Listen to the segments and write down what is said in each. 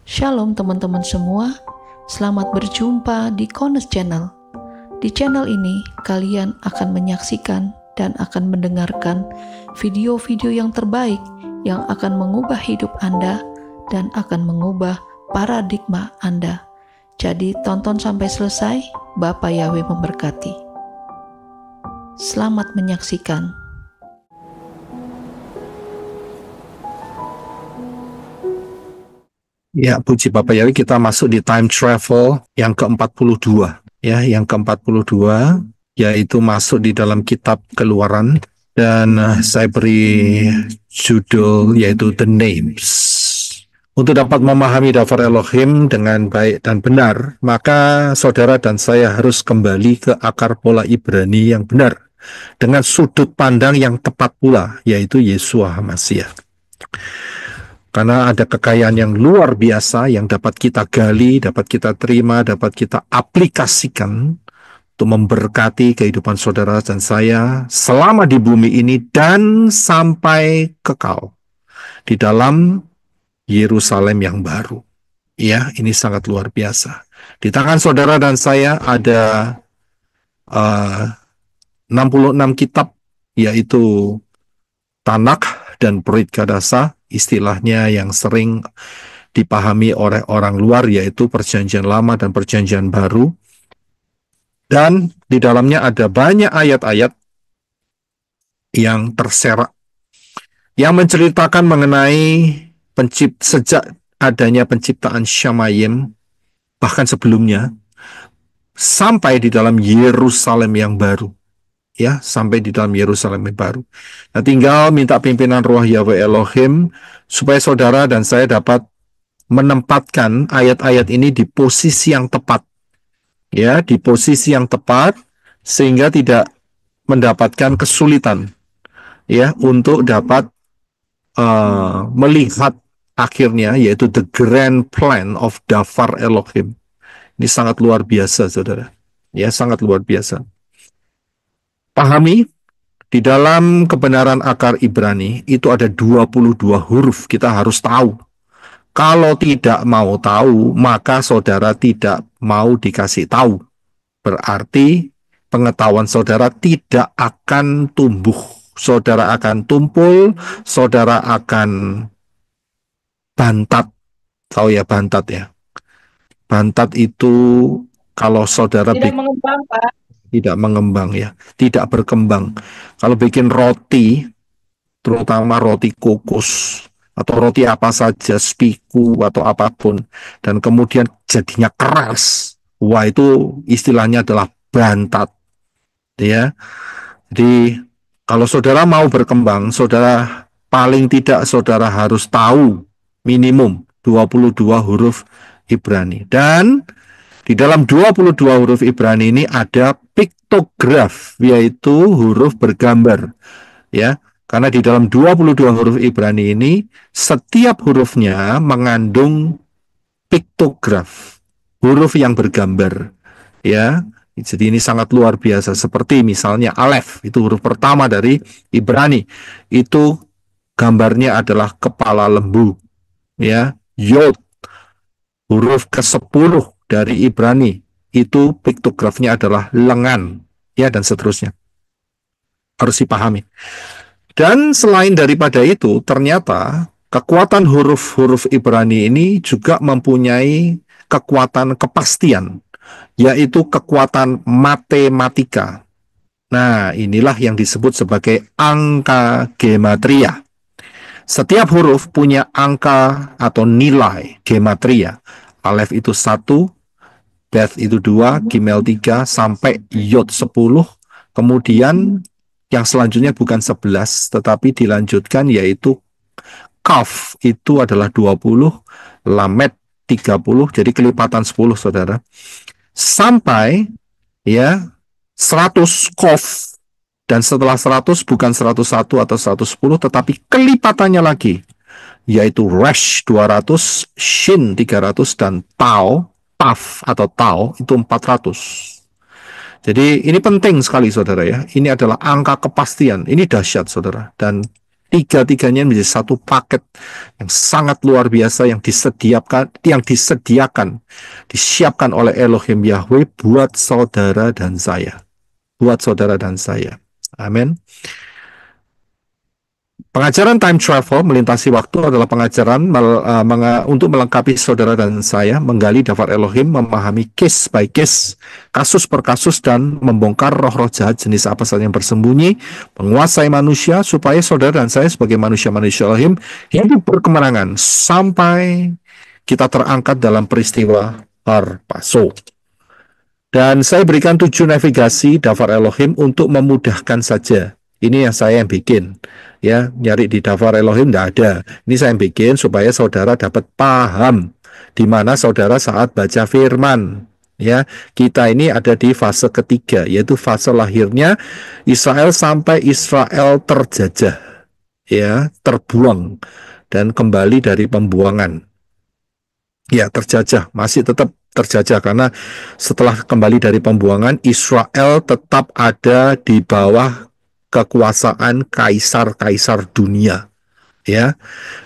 Shalom teman-teman semua, selamat berjumpa di Kones Channel. Di channel ini, kalian akan menyaksikan dan akan mendengarkan video-video yang terbaik yang akan mengubah hidup Anda dan akan mengubah paradigma Anda. Jadi tonton sampai selesai, Bapak Yahweh memberkati. Selamat menyaksikan. Ya, puji Bapak Yahweh, kita masuk di time travel yang ke-42. Ya, yang ke-42, yaitu masuk di dalam kitab Keluaran. Dan saya beri judul yaitu The Names. Untuk dapat memahami daftar Elohim dengan baik dan benar, maka saudara dan saya harus kembali ke akar pola Ibrani yang benar, dengan sudut pandang yang tepat pula, yaitu Yeshua HaMashiach. Karena ada kekayaan yang luar biasa yang dapat kita gali, dapat kita terima, dapat kita aplikasikan untuk memberkati kehidupan saudara dan saya selama di bumi ini dan sampai kekal di dalam Yerusalem yang baru. Ya, ini sangat luar biasa. Di tangan saudara dan saya ada 66 kitab, yaitu Tanakh dan Brit Kadasa, istilahnya yang sering dipahami oleh orang luar, yaitu Perjanjian Lama dan Perjanjian Baru. Dan di dalamnya ada banyak ayat-ayat yang terserak, yang menceritakan mengenai sejak adanya penciptaan Syamayim, bahkan sebelumnya, sampai di dalam Yerusalem yang baru. Ya, sampai di dalam Yerusalem yang baru. Nah, tinggal minta pimpinan Roh Yahweh Elohim supaya saudara dan saya dapat menempatkan ayat-ayat ini di posisi yang tepat. Ya, di posisi yang tepat sehingga tidak mendapatkan kesulitan ya untuk dapat melihat akhirnya, yaitu the grand plan of Dafar Elohim. Ini sangat luar biasa, saudara. Ya, sangat luar biasa. Pahami, di dalam kebenaran akar Ibrani itu ada 22 huruf, kita harus tahu. Kalau tidak mau tahu, maka saudara tidak mau dikasih tahu. Berarti pengetahuan saudara tidak akan tumbuh. Saudara akan tumpul, saudara akan bantat. Tahu ya bantat ya? Bantat itu kalau saudara tidak mengembang, Pak. Tidak mengembang ya, tidak berkembang. Kalau bikin roti, terutama roti kokus atau roti apa saja, spiku atau apapun, dan kemudian jadinya keras, wah itu istilahnya adalah bantat. Ya, jadi kalau saudara mau berkembang, saudara paling tidak saudara harus tahu minimum 22 huruf Ibrani. Dan di dalam 22 huruf Ibrani ini ada piktograf, yaitu huruf bergambar. Ya, karena di dalam 22 huruf Ibrani ini setiap hurufnya mengandung piktograf, huruf yang bergambar. Ya, jadi ini sangat luar biasa. Seperti misalnya Alef, itu huruf pertama dari Ibrani. Itu gambarnya adalah kepala lembu. Ya, Yod, huruf ke-10 dari Ibrani, itu piktografnya adalah lengan, ya, dan seterusnya. Harus dipahami. Dan selain daripada itu, ternyata kekuatan huruf-huruf Ibrani ini juga mempunyai kekuatan kepastian, yaitu kekuatan matematika. Nah, inilah yang disebut sebagai angka gematria. Setiap huruf punya angka atau nilai gematria. Alef itu 1, Beth itu 2, Gimel 3, sampai Yod 10. Kemudian yang selanjutnya bukan 11, tetapi dilanjutkan yaitu Kaf itu adalah 20, Lamed 30, jadi kelipatan 10, saudara. Sampai ya 100 Kof. Dan setelah 100 bukan 101 atau 110, tetapi kelipatannya lagi, yaitu Resh 200, Shin 300, dan Tau, Taf atau Tau itu 400. Jadi ini penting sekali, saudara ya. Ini adalah angka kepastian. Ini dahsyat, saudara. Dan Tiga-tiganya menjadi satu paket yang sangat luar biasa yang disiapkan oleh Elohim Yahweh buat saudara dan saya. Buat saudara dan saya. Amin. Pengajaran time travel melintasi waktu adalah pengajaran untuk melengkapi saudara dan saya, menggali daftar Elohim, memahami case by case, kasus per kasus, dan membongkar roh-roh jahat jenis apa saja yang bersembunyi, menguasai manusia, supaya saudara dan saya sebagai manusia-manusia Elohim hidup berkemenangan sampai kita terangkat dalam peristiwa Harpaso. Dan saya berikan 7 navigasi daftar Elohim untuk memudahkan saja. Ini yang saya bikin. Ya, nyari di daftar Elohim tidak ada. Ini saya yang bikin supaya saudara dapat paham di mana saudara saat baca firman. Ya, kita ini ada di fase ketiga, yaitu fase lahirnya Israel sampai Israel terjajah, ya, terbuang dan kembali dari pembuangan. Ya, terjajah, masih tetap terjajah karena setelah kembali dari pembuangan, Israel tetap ada di bawah kekuasaan kaisar-kaisar dunia, ya.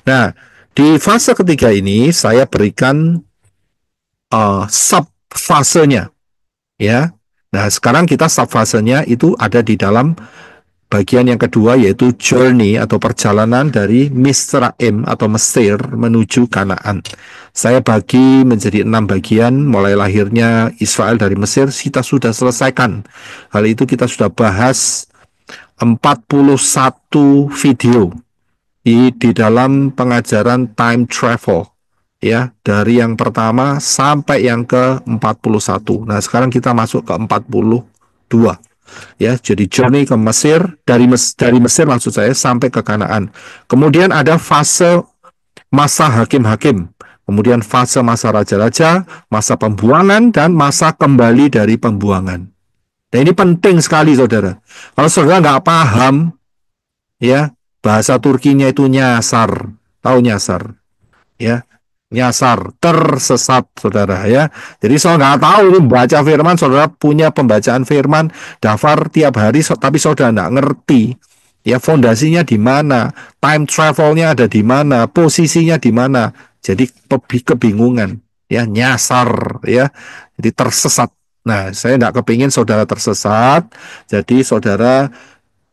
Nah, di fase ketiga ini saya berikan sub-fasenya, ya. Nah, sekarang kita sub-fasenya itu ada di dalam bagian yang kedua, yaitu journey atau perjalanan dari Misraim atau Mesir menuju Kanaan. Saya bagi menjadi 6 bagian, mulai lahirnya Israel dari Mesir, kita sudah selesaikan. Hal itu kita sudah bahas 41 video di dalam pengajaran time travel, ya, dari yang pertama sampai yang ke-41. Nah, sekarang kita masuk ke 42. Ya, jadi journey ke Mesir, dari Mesir maksud saya sampai ke Kanaan. Kemudian ada fase masa hakim-hakim, kemudian fase masa raja-raja, masa pembuangan, dan masa kembali dari pembuangan. Nah, ini penting sekali, saudara. Kalau saudara nggak paham, ya, bahasa Turkinya itu nyasar, tahu nyasar, ya, nyasar, tersesat, saudara, ya. Jadi saudara nggak tahu ini baca firman, saudara punya pembacaan firman, daftar tiap hari, tapi saudara nggak ngerti, ya, fondasinya di mana, time travelnya ada di mana, posisinya di mana. Jadi kebingungan, ya, nyasar, ya, jadi tersesat. Nah, saya tidak kepingin saudara tersesat, jadi saudara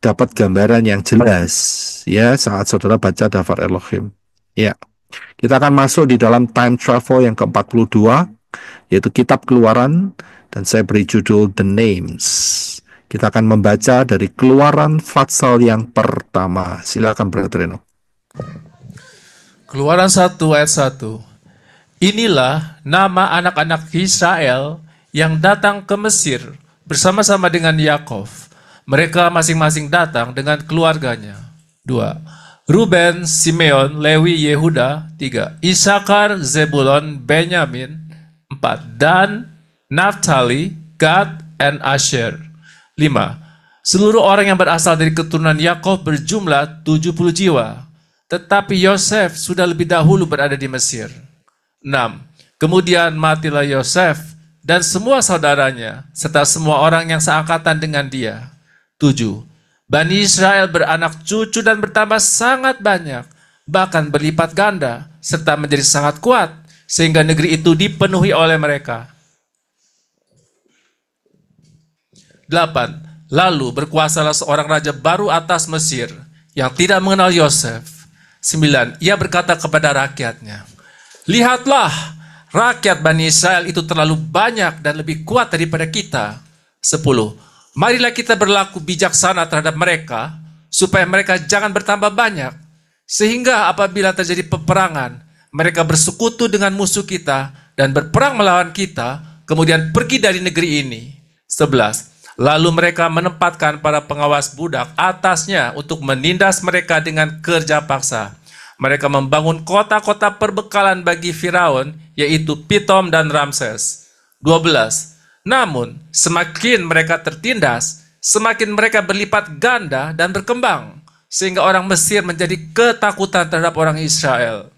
dapat gambaran yang jelas, ya, saat saudara baca daftar Elohim. Ya, kita akan masuk di dalam time travel yang ke-42, yaitu kitab Keluaran, dan saya beri judul The Names. Kita akan membaca dari Keluaran pasal yang pertama. Silakan Brother Reno. Keluaran 1 ayat 1. Inilah nama anak-anak Israel yang datang ke Mesir bersama-sama dengan Yakov. Mereka masing-masing datang dengan keluarganya. 2. Ruben, Simeon, Lewi, Yehuda. 3. Isakar, Zebulon, Benyamin. 4. Dan, Naftali, Gad, and Asher. 5. Seluruh orang yang berasal dari keturunan Yakov berjumlah 70 jiwa. Tetapi Yosef sudah lebih dahulu berada di Mesir. 6. Kemudian matilah Yosef dan semua saudaranya, serta semua orang yang seangkatan dengan dia. 7. Bani Israel beranak cucu dan bertambah sangat banyak, bahkan berlipat ganda, serta menjadi sangat kuat, sehingga negeri itu dipenuhi oleh mereka. 8. Lalu berkuasalah seorang raja baru atas Mesir, yang tidak mengenal Yosef. 9. Ia berkata kepada rakyatnya, lihatlah, rakyat Bani Israel itu terlalu banyak dan lebih kuat daripada kita. 10. Marilah kita berlaku bijaksana terhadap mereka, supaya mereka jangan bertambah banyak, sehingga apabila terjadi peperangan, mereka bersekutu dengan musuh kita dan berperang melawan kita, kemudian pergi dari negeri ini. 11. Lalu mereka menempatkan para pengawas budak atasnya untuk menindas mereka dengan kerja paksa. Mereka membangun kota-kota perbekalan bagi Firaun, yaitu Pitom dan Ramses. 12. Namun, semakin mereka tertindas, semakin mereka berlipat ganda dan berkembang, sehingga orang Mesir menjadi ketakutan terhadap orang Israel.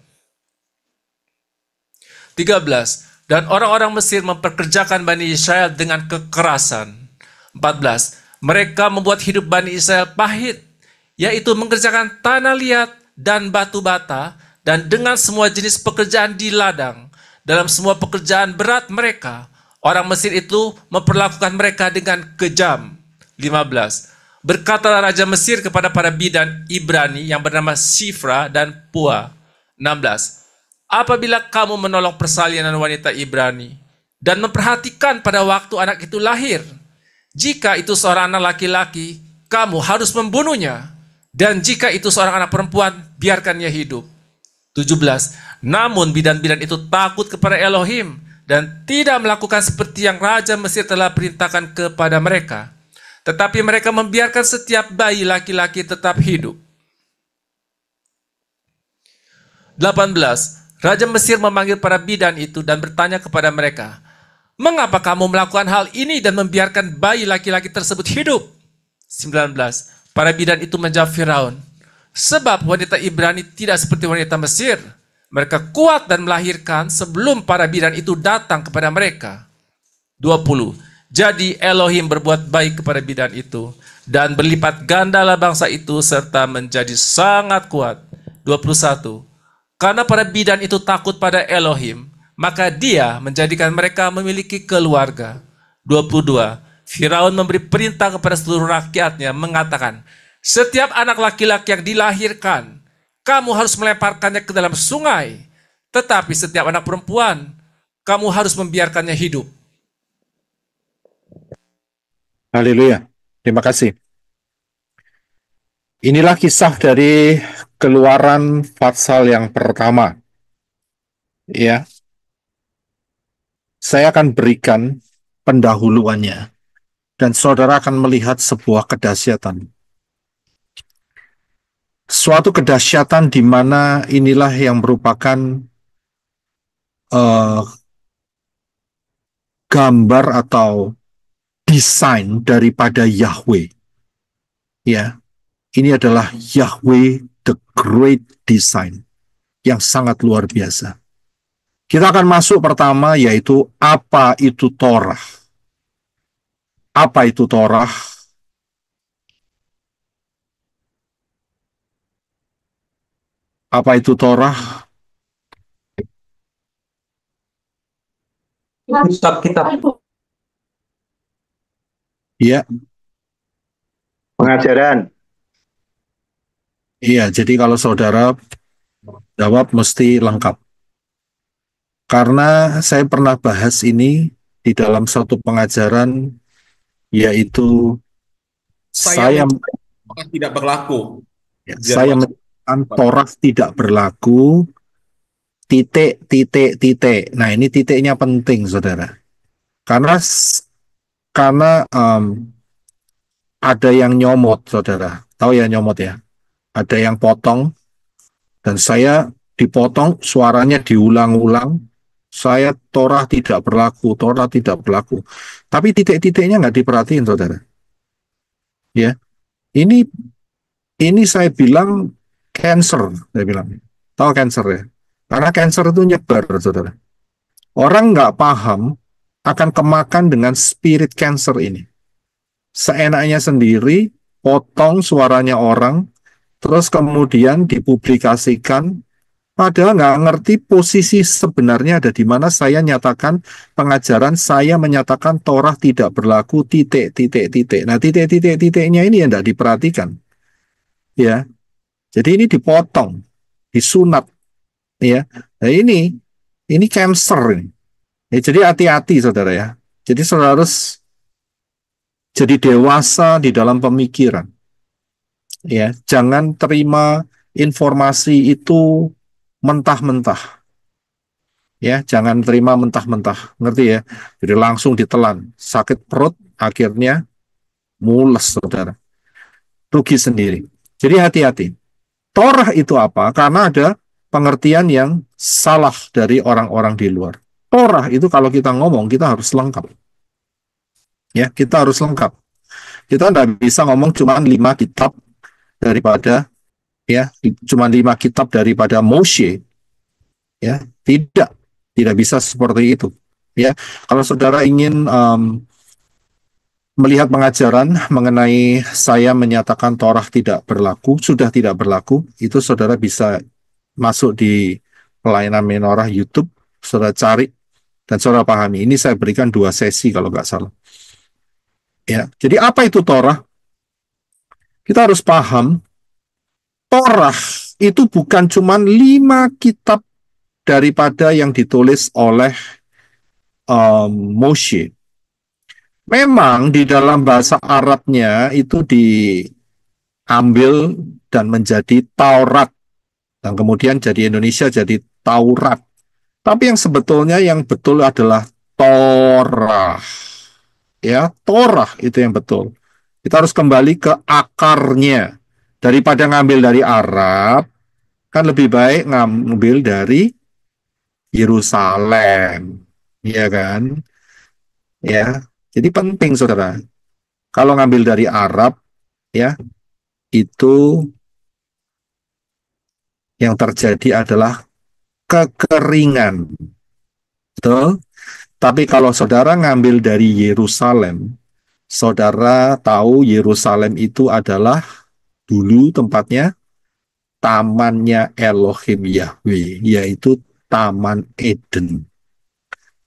13. Dan orang-orang Mesir memperkerjakan Bani Israel dengan kekerasan. 14. Mereka membuat hidup Bani Israel pahit, yaitu mengerjakan tanah liat dan batu bata, dan dengan semua jenis pekerjaan di ladang. Dalam semua pekerjaan berat mereka, orang Mesir itu memperlakukan mereka dengan kejam. 15. Berkatalah Raja Mesir kepada para bidan Ibrani yang bernama Shifra dan Pua. 16. Apabila kamu menolong persalinan wanita Ibrani dan memperhatikan pada waktu anak itu lahir, jika itu seorang anak laki-laki, kamu harus membunuhnya. Dan jika itu seorang anak perempuan, biarkan ia hidup. 17. Namun bidan-bidan itu takut kepada Elohim dan tidak melakukan seperti yang Raja Mesir telah perintahkan kepada mereka. Tetapi mereka membiarkan setiap bayi laki-laki tetap hidup. 18. Raja Mesir memanggil para bidan itu dan bertanya kepada mereka, mengapa kamu melakukan hal ini dan membiarkan bayi laki-laki tersebut hidup? 19. Para bidan itu menjawab Firaun, sebab wanita Ibrani tidak seperti wanita Mesir. Mereka kuat dan melahirkan sebelum para bidan itu datang kepada mereka. 20. Jadi Elohim berbuat baik kepada bidan itu, dan berlipat gandalah bangsa itu serta menjadi sangat kuat. 21. Karena para bidan itu takut pada Elohim, maka dia menjadikan mereka memiliki keluarga. 22. Firaun memberi perintah kepada seluruh rakyatnya mengatakan, setiap anak laki-laki yang dilahirkan, kamu harus melemparkannya ke dalam sungai. Tetapi setiap anak perempuan, kamu harus membiarkannya hidup. Haleluya. Terima kasih. Inilah kisah dari Keluaran pasal yang pertama. Ya. Saya akan berikan pendahuluannya dan saudara akan melihat sebuah kedahsyatan. Suatu kedahsyatan di mana inilah yang merupakan gambar atau desain daripada Yahweh. Ya, ini adalah Yahweh the Great Design yang sangat luar biasa. Kita akan masuk pertama yaitu apa itu Torah. Apa itu Torah? Apa itu Torah? Kitab-kitab Ya, pengajaran. iya. Jadi kalau saudara jawab mesti lengkap. Karena saya pernah bahas ini di dalam satu pengajaran, yaitu saya tidak berlaku. saya menyatakan Torah tidak berlaku, titik, titik, titik. Nah, ini titiknya penting, saudara. Karena ada yang nyomot, saudara. Tahu ya nyomot ya? Ada yang potong, dan saya dipotong, suaranya diulang-ulang. Saya Torah tidak berlaku, Torah tidak berlaku. Tapi titik-titiknya nggak diperhatiin, saudara. Ya, ini saya bilang cancer, saya bilang. Tahu cancer ya? Karena cancer itu nyebar, saudara. Orang nggak paham akan kemakan dengan spirit cancer ini. Seenaknya sendiri, potong suaranya orang, terus kemudian dipublikasikan, padahal nggak ngerti posisi sebenarnya ada di mana. Saya nyatakan pengajaran, saya menyatakan Torah tidak berlaku, titik, titik, titik. Nah, titik, titik, titiknya ini yang tidak diperhatikan. Ya, jadi ini dipotong, disunat. Ya, nah ini cancer ini. Ya, jadi hati-hati, saudara ya. Jadi saudara harus jadi dewasa di dalam pemikiran. Ya, jangan terima informasi itu mentah-mentah. Ya, jangan terima mentah-mentah. Ngerti ya? Jadi langsung ditelan. Sakit perut, akhirnya mules, saudara. Rugi sendiri. Jadi hati-hati. Torah itu apa? Karena ada pengertian yang salah dari orang-orang di luar. Torah itu kalau kita ngomong, kita harus lengkap. Ya, kita harus lengkap. Kita tidak bisa ngomong cuma 5 kitab daripada, ya, cuma 5 kitab daripada Moshe. Ya, tidak. Tidak bisa seperti itu. Ya, kalau saudara ingin melihat pengajaran mengenai saya menyatakan Torah tidak berlaku, sudah tidak berlaku, itu saudara bisa masuk di pelayanan menorah YouTube, saudara cari, dan saudara pahami. Ini saya berikan 2 sesi kalau nggak salah. Ya, jadi apa itu Torah? Kita harus paham, Torah itu bukan cuma 5 kitab daripada yang ditulis oleh Moshe. Memang di dalam bahasa Arabnya itu diambil dan menjadi Taurat. Dan kemudian jadi Indonesia jadi Taurat. Tapi yang sebetulnya yang betul adalah Torah. Ya, Torah itu yang betul. Kita harus kembali ke akarnya. Daripada ngambil dari Arab, kan lebih baik ngambil dari Yerusalem. Iya kan? Ya. Jadi penting saudara. Kalau ngambil dari Arab, ya, itu yang terjadi adalah kekeringan. Betul? Tapi kalau saudara ngambil dari Yerusalem, saudara tahu Yerusalem itu adalah dulu tempatnya tamannya Elohim Yahweh, yaitu Taman Eden.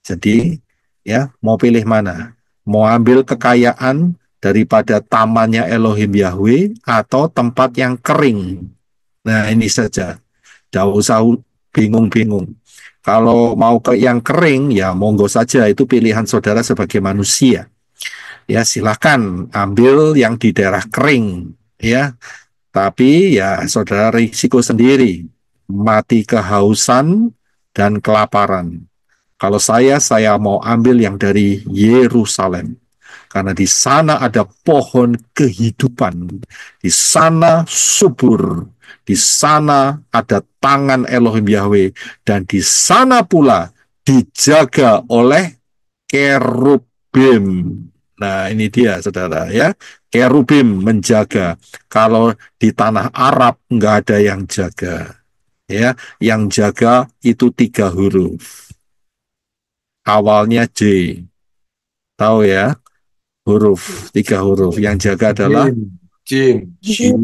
Jadi, ya, mau pilih mana? Mau ambil kekayaan daripada tamannya Elohim Yahweh atau tempat yang kering? Nah, ini saja. Tidak usah bingung-bingung. Kalau mau ke yang kering, ya monggo saja. Itu pilihan saudara sebagai manusia. Ya, silakan ambil yang di daerah kering. Ya, tapi ya saudara risiko sendiri. Mati kehausan dan kelaparan. Kalau saya mau ambil yang dari Yerusalem. Karena di sana ada pohon kehidupan. Di sana subur. Di sana ada tangan Elohim Yahweh. Dan di sana pula dijaga oleh kerubim. Nah, ini dia, saudara, ya. Kerubim menjaga. Kalau di tanah Arab nggak ada yang jaga. Ya, yang jaga itu 3 huruf. Awalnya J. Tahu ya? 3 huruf. Yang jaga adalah Jim. jin.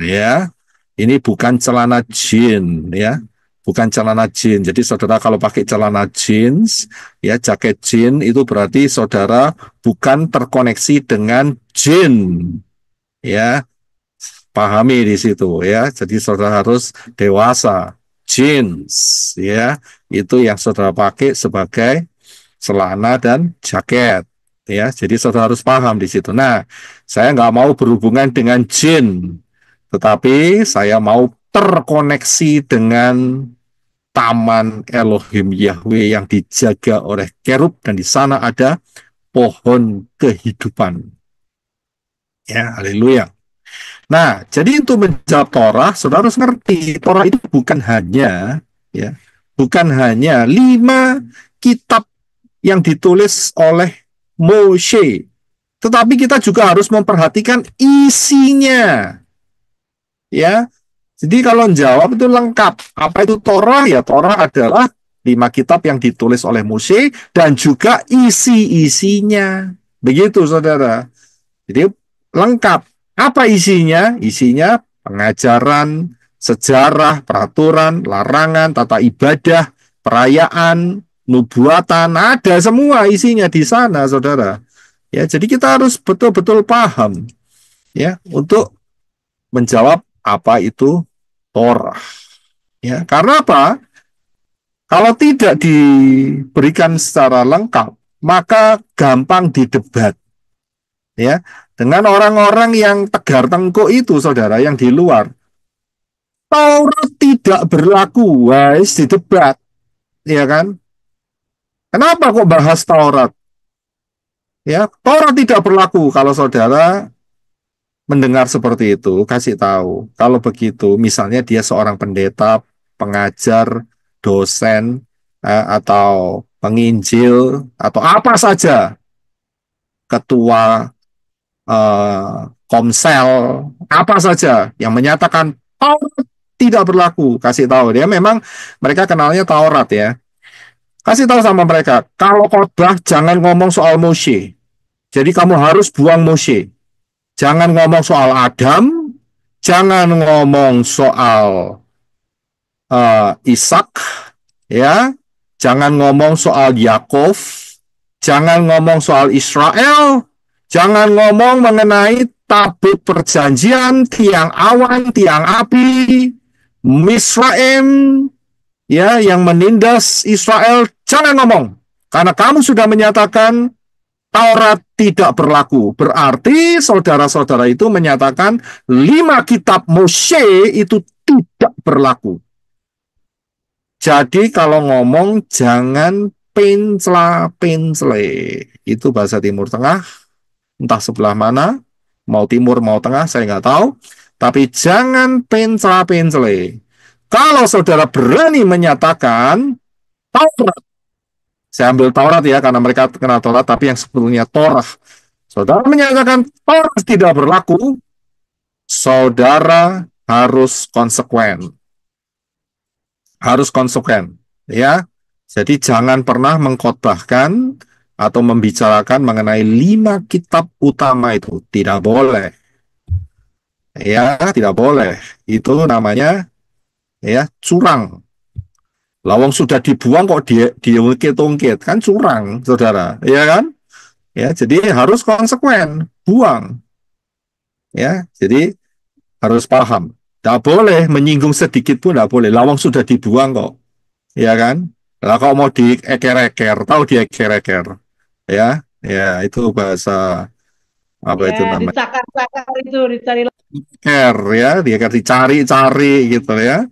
Ya, ini bukan celana jin, ya, bukan celana jin. Jadi saudara kalau pakai celana jeans, ya, jaket jin, itu berarti saudara bukan terkoneksi dengan jin, ya. Pahami di situ, ya. Jadi saudara harus dewasa. Jeans, ya, itu yang saudara pakai sebagai celana dan jaket. Ya, jadi saudara harus paham di situ. Nah, saya nggak mau berhubungan dengan jin, tetapi saya mau terkoneksi dengan taman Elohim Yahweh yang dijaga oleh kerub dan di sana ada pohon kehidupan. Ya, haleluya. Nah, jadi untuk menjawab Torah, saudara harus ngerti, Torah itu bukan hanya, ya, bukan hanya 5 kitab yang ditulis oleh Moshe, tetapi kita juga harus memperhatikan isinya. Ya, jadi kalau jawab itu lengkap. Apa itu Torah? Ya, Torah adalah 5 kitab yang ditulis oleh Moshe dan juga isi-isinya. Begitu, saudara. Jadi lengkap. Apa isinya? Isinya pengajaran, sejarah, peraturan, larangan, tata ibadah, perayaan, nubuatan, ada semua isinya di sana, saudara. Ya, jadi kita harus betul-betul paham, ya, untuk menjawab apa itu Torah. Ya, karena apa? Kalau tidak diberikan secara lengkap, maka gampang didebat. Ya, dengan orang-orang yang tegar tengkuk itu, saudara, yang di luar. Taurat tidak berlaku, wais didebat, ya kan? Kenapa kok bahas Taurat? Ya, Taurat tidak berlaku. Kalau saudara mendengar seperti itu, kasih tahu. Kalau begitu, misalnya dia seorang pendeta, pengajar, dosen, atau penginjil, atau apa saja, ketua komsel, apa saja yang menyatakan Taurat tidak berlaku, kasih tahu. Dia memang mereka kenalnya Taurat, ya. Kasih tahu sama mereka, kalau khotbah jangan ngomong soal Moshe. Jadi kamu harus buang Moshe. Jangan ngomong soal Adam, jangan ngomong soal Ishak, ya, jangan ngomong soal Yakov, jangan ngomong soal Israel, jangan ngomong mengenai tabut perjanjian, tiang awan, tiang api, Misraim, ya, yang menindas Israel, jangan ngomong. Karena kamu sudah menyatakan Taurat tidak berlaku. Berarti saudara-saudara itu menyatakan 5 kitab Moshe itu tidak berlaku. Jadi kalau ngomong jangan pencela-pencele. Itu bahasa Timur Tengah, entah sebelah mana, mau timur mau tengah saya nggak tahu. Tapi jangan pencela-pencele. Kalau saudara berani menyatakan Taurat, saya ambil Taurat ya karena mereka kenal Taurat, tapi yang sebetulnya Torah. Saudara menyatakan Taurat tidak berlaku, saudara harus konsekuen. Harus konsekuen, ya. Jadi jangan pernah mengkhotbahkan atau membicarakan mengenai 5 kitab utama itu. Tidak boleh. Ya, tidak boleh. Itu namanya ya curang. Lawang sudah dibuang kok diungkit-ungkit, kan curang, saudara. Ya kan? Ya, jadi harus konsekuen, buang. Ya, jadi harus paham. Tidak boleh menyinggung sedikit pun tidak boleh. Lawang sudah dibuang kok. Ya kan? Lah kalau mau dieker-eker, tahu dieker-eker. Ya, ya itu bahasa apa itu Ya, namanya? dicakar-cakar itu, dicari. Eker ya, dieker dicari-cari gitu ya.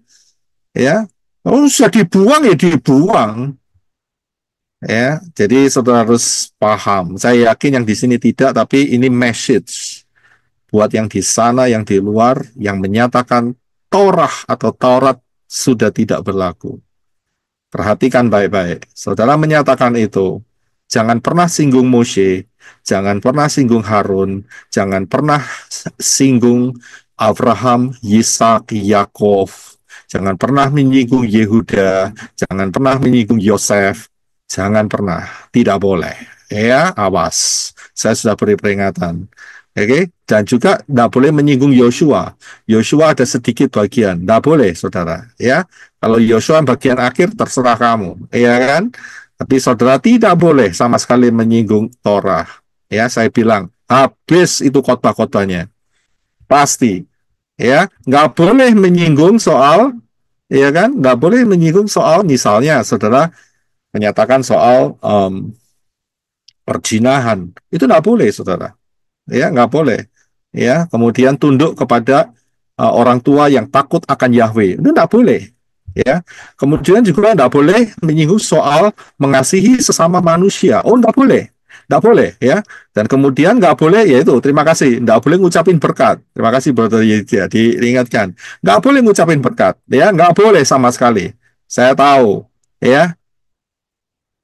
Ya. Oh, sudah dibuang ya dibuang. Ya, jadi saudara harus paham. Saya yakin yang di sini tidak, tapi ini message buat yang di sana, yang di luar, yang menyatakan Torah atau Taurat sudah tidak berlaku. Perhatikan baik-baik. Saudara menyatakan itu. Jangan pernah singgung Moshe, jangan pernah singgung Harun, jangan pernah singgung Abraham, Yisak, Yakov, jangan pernah menyinggung Yehuda, jangan pernah menyinggung Yosef, jangan pernah, tidak boleh. Ya, awas. Saya sudah beri peringatan. Oke, dan juga tidak boleh menyinggung Yosua. Yosua ada sedikit bagian, tidak boleh, saudara. Ya, kalau Yosua bagian akhir terserah kamu, ya kan? Tapi saudara tidak boleh sama sekali menyinggung Torah. Ya, saya bilang habis itu khotbah-khotbahnya, pasti. Ya, nggak boleh menyinggung soal, ya kan? Nggak boleh menyinggung soal, misalnya saudara menyatakan soal perjinahan, itu nggak boleh, saudara. Ya, nggak boleh. Ya, kemudian tunduk kepada orang tua yang takut akan Yahweh, itu nggak boleh. Ya, kemudian juga nggak boleh menyinggung soal mengasihi sesama manusia. Oh, nggak boleh, ya. Dan kemudian nggak boleh, yaitu terima kasih, nggak boleh ngucapin berkat. Terima kasih, Brother Yedya, diingatkan. Nggak boleh ngucapin berkat, ya, nggak boleh sama sekali. Saya tahu, ya.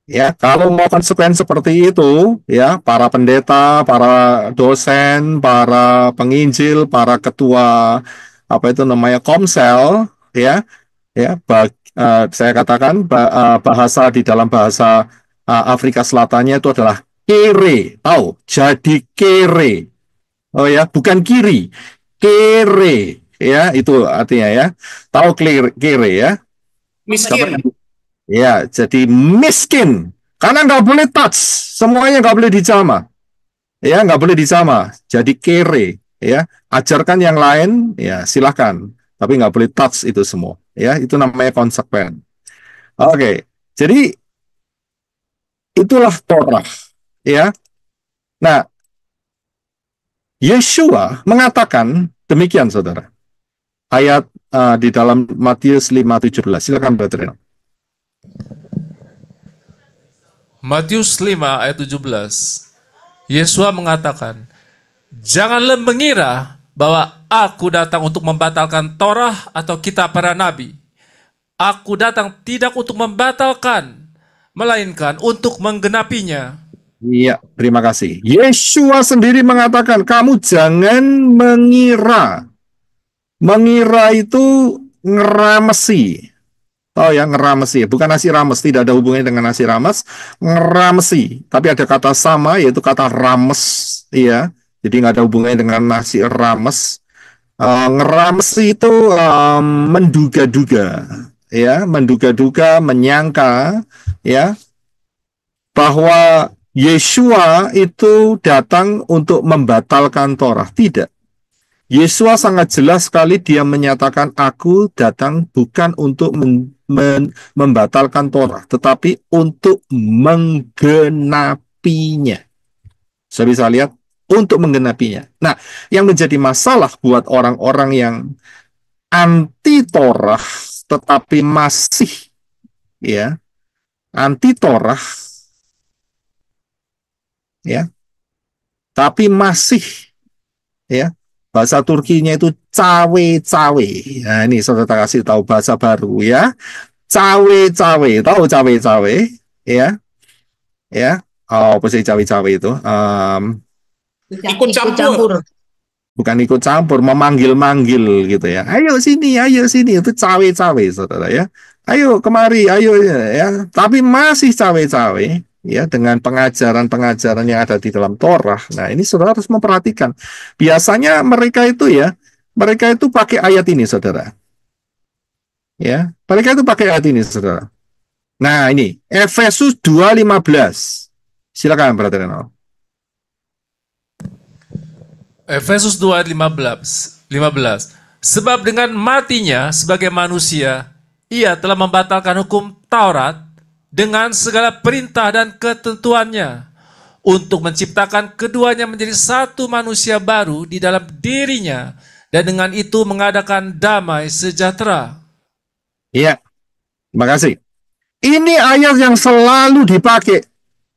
Ya, kalau mau konsekuen seperti itu, ya, para pendeta, para dosen, para penginjil, para ketua, apa itu namanya, komsel, ya, ya, saya katakan bahasa di dalam bahasa Afrika Selatannya itu adalah kere, tahu? Jadi kere, oh ya, bukan kiri, kere, ya, itu artinya ya, tahu kere, kere ya. Miskin. Ya, jadi miskin. Karena nggak boleh touch, semuanya nggak boleh dijamah. Ya, nggak boleh dijamah. Jadi kere, ya. Ajarkan yang lain, ya silakan. Tapi nggak boleh touch itu semua. Ya, itu namanya konsekuen. Oke, jadi itulah Torah. Ya. Nah, Yeshua mengatakan demikian, saudara. Ayat di dalam Matius 5:17. Silakan, Brother. Matius 5 ayat 17. Yesua mengatakan, janganlah mengira bahwa aku datang untuk membatalkan Torah atau kitab para nabi. Aku datang tidak untuk membatalkan, melainkan untuk menggenapinya. Iya, terima kasih. Yesua sendiri mengatakan, kamu jangan mengira. Mengira itu ngeramesi. Tahu ya, ngeramesi, bukan nasi rames, tidak ada hubungannya dengan nasi rames, ngeramesi. Tapi ada kata sama, yaitu kata rames, ya. Jadi nggak ada hubungannya dengan nasi rames. Ngeramesi itu menduga-duga, ya, menduga-duga, menyangka, ya, bahwa Yesua itu datang untuk membatalkan Torah. Tidak. Yesua sangat jelas sekali dia menyatakan aku datang bukan untuk membatalkan Torah, tetapi untuk menggenapinya. Saya bisa lihat untuk menggenapinya. Nah, yang menjadi masalah buat orang-orang yang anti Torah tetapi masih ya anti Torah ya, tapi masih ya. Bahasa Turkinya itu cawe-cawe. Nah, ini saudara kasih tahu bahasa baru ya. Cawe-cawe. Tahu cawe-cawe? Ya. Ya. Oh, apa sih cawe-cawe itu? Ikut campur. Bukan ikut campur, memanggil-manggil gitu ya. Ayo sini, itu cawe-cawe saudara ya. Ayo kemari, ayo ya. Tapi masih cawe-cawe ya dengan pengajaran-pengajaran yang ada di dalam Torah. Nah, ini saudara harus memperhatikan. Biasanya mereka itu pakai ayat ini saudara. Ya, mereka itu pakai ayat ini saudara. Nah, ini Efesus 2:15. Silakan Brother Renal. Efesus 2:15. Sebab dengan matinya sebagai manusia, ia telah membatalkan hukum Taurat dengan segala perintah dan ketentuannya untuk menciptakan keduanya menjadi satu manusia baru di dalam dirinya dan dengan itu mengadakan damai sejahtera. Iya, terima kasih. Ini ayat yang selalu dipakai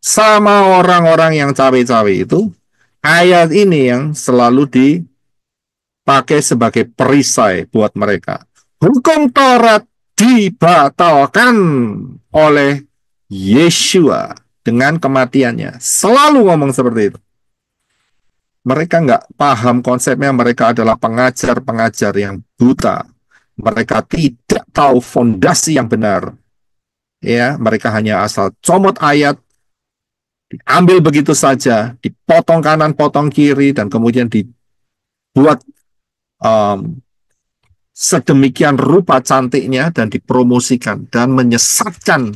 sama orang-orang yang cawe-cawe itu. Ayat ini yang selalu dipakai sebagai perisai buat mereka. Hukum Taurat dibatalkan oleh Yesua dengan kematiannya. Selalu ngomong seperti itu. Mereka nggak paham konsepnya, mereka adalah pengajar-pengajar yang buta. Mereka tidak tahu fondasi yang benar. Ya, mereka hanya asal comot ayat, diambil begitu saja, dipotong kanan, potong kiri, dan kemudian dibuat sedemikian rupa cantiknya dan dipromosikan dan menyesatkan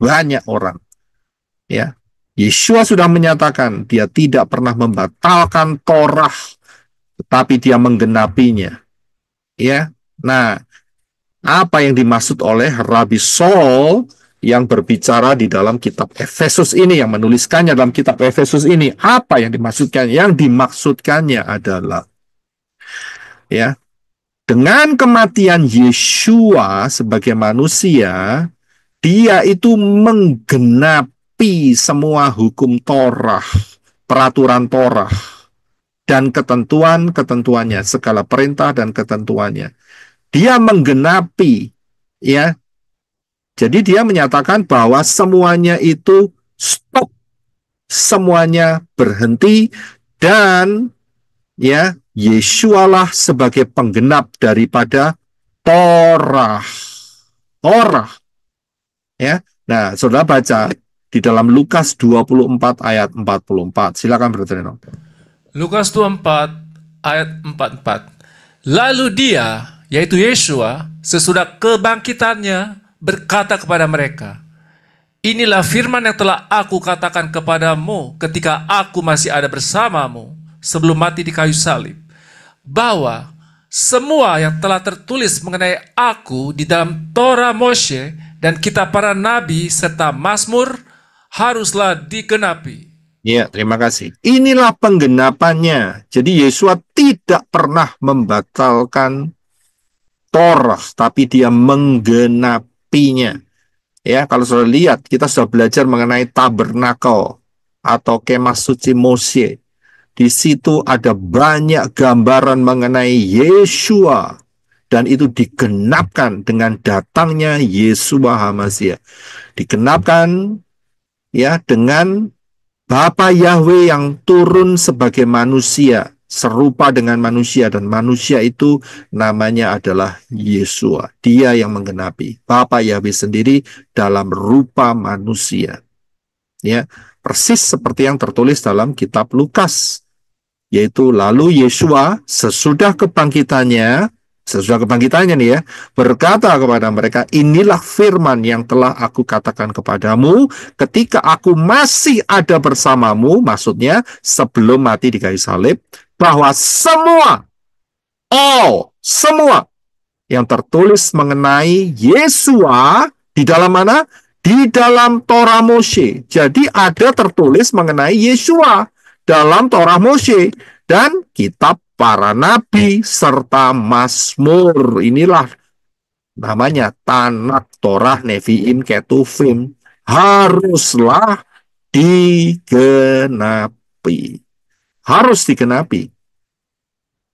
banyak orang. Ya, Yesua sudah menyatakan dia tidak pernah membatalkan Torah, tetapi dia menggenapinya. Ya, nah, apa yang dimaksud oleh Rabi Saul yang berbicara di dalam kitab Efesus ini, yang menuliskannya dalam kitab Efesus ini, apa yang dimaksudkan? Yang dimaksudkannya adalah ya, dengan kematian Yesua sebagai manusia, dia itu menggenapi semua hukum Torah, peraturan Torah, dan ketentuan-ketentuannya, segala perintah dan ketentuannya. Dia menggenapi, ya. Jadi dia menyatakan bahwa semuanya itu stop, semuanya berhenti, dan ya, Yesualah sebagai penggenap daripada Torah. Torah. Ya. Nah, saudara baca di dalam Lukas 24 ayat 44. Silakan Brother Reno. Lukas 24 ayat 44. Lalu dia, yaitu Yesua, sesudah kebangkitannya berkata kepada mereka, inilah firman yang telah aku katakan kepadamu ketika aku masih ada bersamamu sebelum mati di kayu salib, bahwa semua yang telah tertulis mengenai aku di dalam Torah Moshe dan kitab para nabi serta Mazmur haruslah digenapi. Ya, terima kasih. Inilah penggenapannya. Jadi Yesua tidak pernah membatalkan Torah, tapi dia menggenapinya. Ya, kalau sudah lihat, kita sudah belajar mengenai tabernakel atau kemah suci Moshe. Di situ ada banyak gambaran mengenai Yesua, dan itu digenapkan dengan datangnya Yesua HaMashiach. Digenapkan ya dengan Bapa Yahweh yang turun sebagai manusia, serupa dengan manusia, dan manusia itu namanya adalah Yesua. Dia yang menggenapi. Bapa Yahweh sendiri dalam rupa manusia. Ya, persis seperti yang tertulis dalam kitab Lukas, yaitu lalu Yesua sesudah kebangkitannya nih ya, berkata kepada mereka, inilah firman yang telah aku katakan kepadamu ketika aku masih ada bersamamu, maksudnya sebelum mati di kayu salib, bahwa semua yang tertulis mengenai Yesua di dalam mana? Di dalam Torah Mose. Jadi ada tertulis mengenai Yesua dalam Torah Mose dan kitab para nabi serta Mazmur. Inilah namanya Tanakh, Torah, Nevi'im, Ketuvim. Haruslah digenapi. Harus digenapi.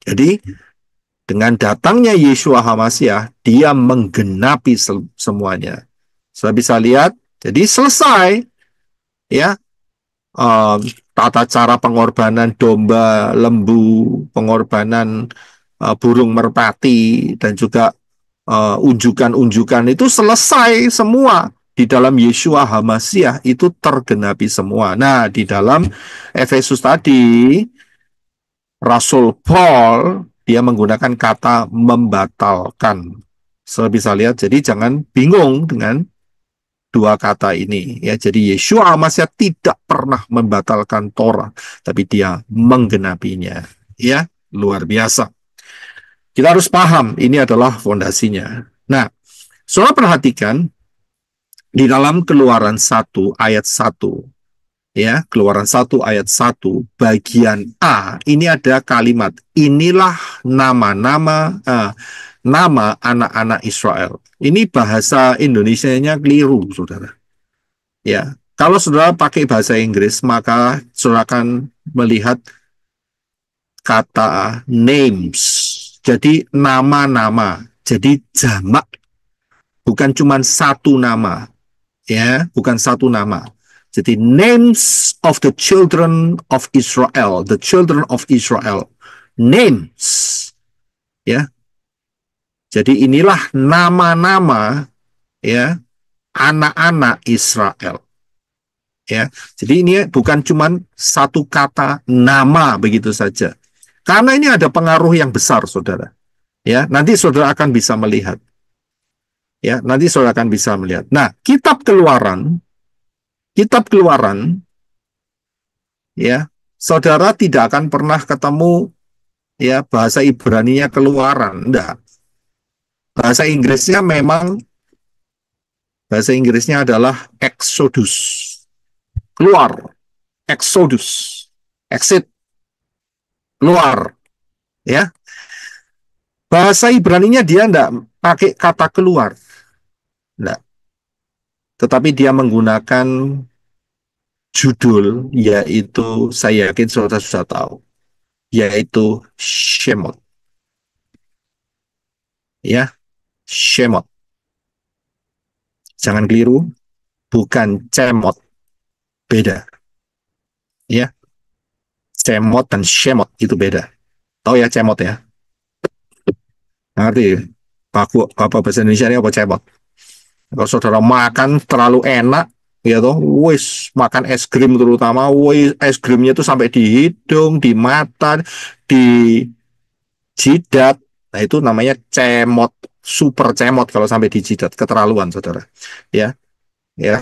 Jadi dengan datangnya Yeshua HaMashiach, dia menggenapi semuanya. Saya bisa lihat, jadi selesai ya, tata cara pengorbanan domba, lembu, pengorbanan burung merpati, dan juga unjukan-unjukan itu selesai semua. Di dalam Yeshua HaMashiach itu tergenapi semua. Nah, di dalam Efesus tadi, Rasul Paul, dia menggunakan kata membatalkan. Saya bisa lihat, jadi jangan bingung dengan dua kata ini ya. Jadi Yeshua HaMashiach tidak pernah membatalkan Torah, tapi dia menggenapinya. Ya, luar biasa. Kita harus paham ini adalah fondasinya. Nah, saudara perhatikan di dalam Keluaran 1 ayat 1 ya, Keluaran 1 ayat 1 bagian A, ini ada kalimat inilah nama anak-anak Israel. Ini bahasa Indonesianya keliru, saudara. Ya, kalau saudara pakai bahasa Inggris, maka saudara akan melihat kata names. Jadi nama-nama. Jadi jamak. Bukan cuma satu nama. Ya, bukan satu nama. Jadi names of the children of Israel, the children of Israel. Names. Ya. Jadi inilah nama-nama ya anak-anak Israel. Ya. Jadi ini bukan cuma satu kata nama begitu saja. Karena ini ada pengaruh yang besar, saudara. Ya, nanti saudara akan bisa melihat. Ya, nanti saudara akan bisa melihat. Nah, kitab Keluaran ya, saudara tidak akan pernah ketemu ya bahasa Ibrani-nya Keluaran, enggak. Bahasa Inggrisnya adalah Exodus. Keluar, Exodus, exit, keluar, ya. Bahasa Ibrani-nya dia enggak pakai kata keluar. Enggak. Tetapi dia menggunakan judul, yaitu saya yakin saudara sudah tahu, yaitu Shemot. Ya, Shemot. Jangan keliru, bukan Cemot. Beda. Ya, Cemot dan Shemot itu beda. Tahu ya Cemot ya? Ngerti? Bapak bahasa Indonesia ini apa Cemot? Kalau saudara makan terlalu enak, ya toh, wis makan es krim terutama, wis es krimnya itu sampai di hidung, di mata, di jidat. Nah, itu namanya cemot, super cemot kalau sampai di jidat, keterlaluan, saudara. Ya, ya,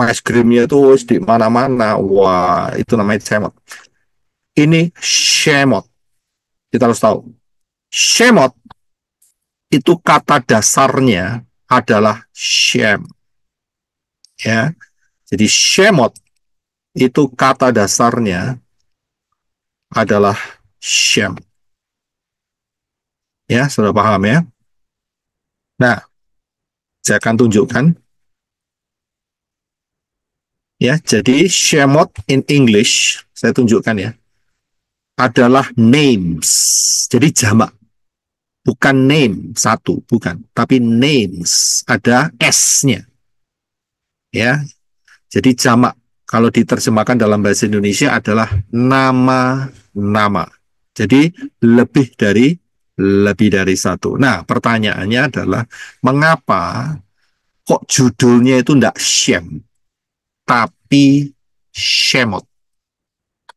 es krimnya itu wis di mana-mana. Wah, itu namanya cemot. Ini shemot. Kita harus tahu. Shemot itu kata dasarnya adalah Shem. Ya. Jadi Shemot itu kata dasarnya adalah Shem. Ya, sudah paham ya? Nah, saya akan tunjukkan. Ya, jadi Shemot in English, saya tunjukkan ya, adalah names. Jadi jamak. Bukan name satu, bukan, tapi names, ada S-nya. Ya. Jadi jamak kalau diterjemahkan dalam bahasa Indonesia adalah nama-nama. Jadi lebih dari satu. Nah, pertanyaannya adalah mengapa kok judulnya itu enggak Shem, tapi Shemot?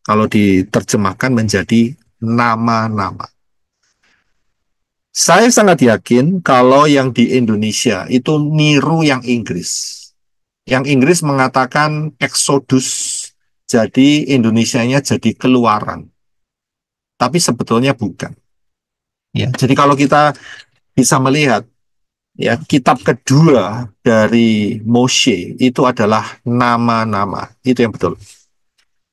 Kalau diterjemahkan menjadi nama-nama. Saya sangat yakin kalau yang di Indonesia itu niru yang Inggris. Yang Inggris mengatakan Exodus, jadi Indonesianya jadi keluaran. Tapi sebetulnya bukan. Ya, jadi kalau kita bisa melihat, ya, kitab kedua dari Moshe itu adalah nama-nama. Itu yang betul.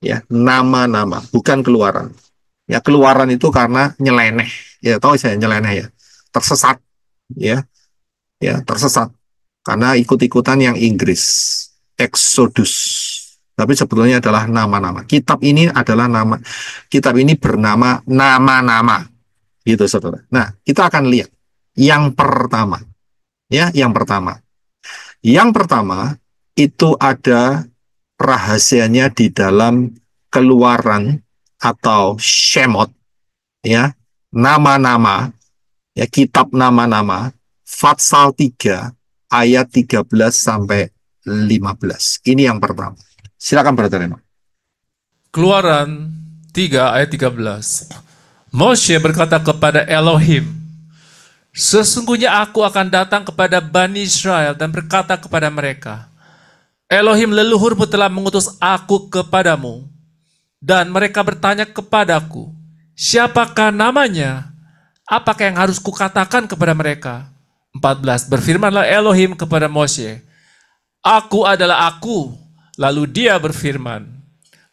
Ya, nama-nama, bukan keluaran. Ya, keluaran itu karena nyeleneh. Ya, tahu saya nyeleneh ya. Tersesat, ya. Ya, tersesat karena ikut-ikutan yang Inggris. Exodus. Tapi sebetulnya adalah nama-nama. Kitab ini bernama nama-nama. Gitu, Saudara. Nah, kita akan lihat yang pertama. Ya, yang pertama. Yang pertama itu ada rahasianya di dalam Keluaran atau Shemot, ya. Nama-nama, ya, kitab nama-nama, Fatsal 3 ayat 13 sampai 15. Ini yang pertama. Silakan Brother Reno. Keluaran 3 ayat 13. Moshe berkata kepada Elohim, sesungguhnya aku akan datang kepada Bani Israel dan berkata kepada mereka, Elohim leluhurmu telah mengutus aku kepadamu. Dan mereka bertanya kepadaku, siapakah namanya? Apakah yang harus kukatakan kepada mereka? 14. Berfirmanlah Elohim kepada Moshe, aku adalah aku. Lalu dia berfirman,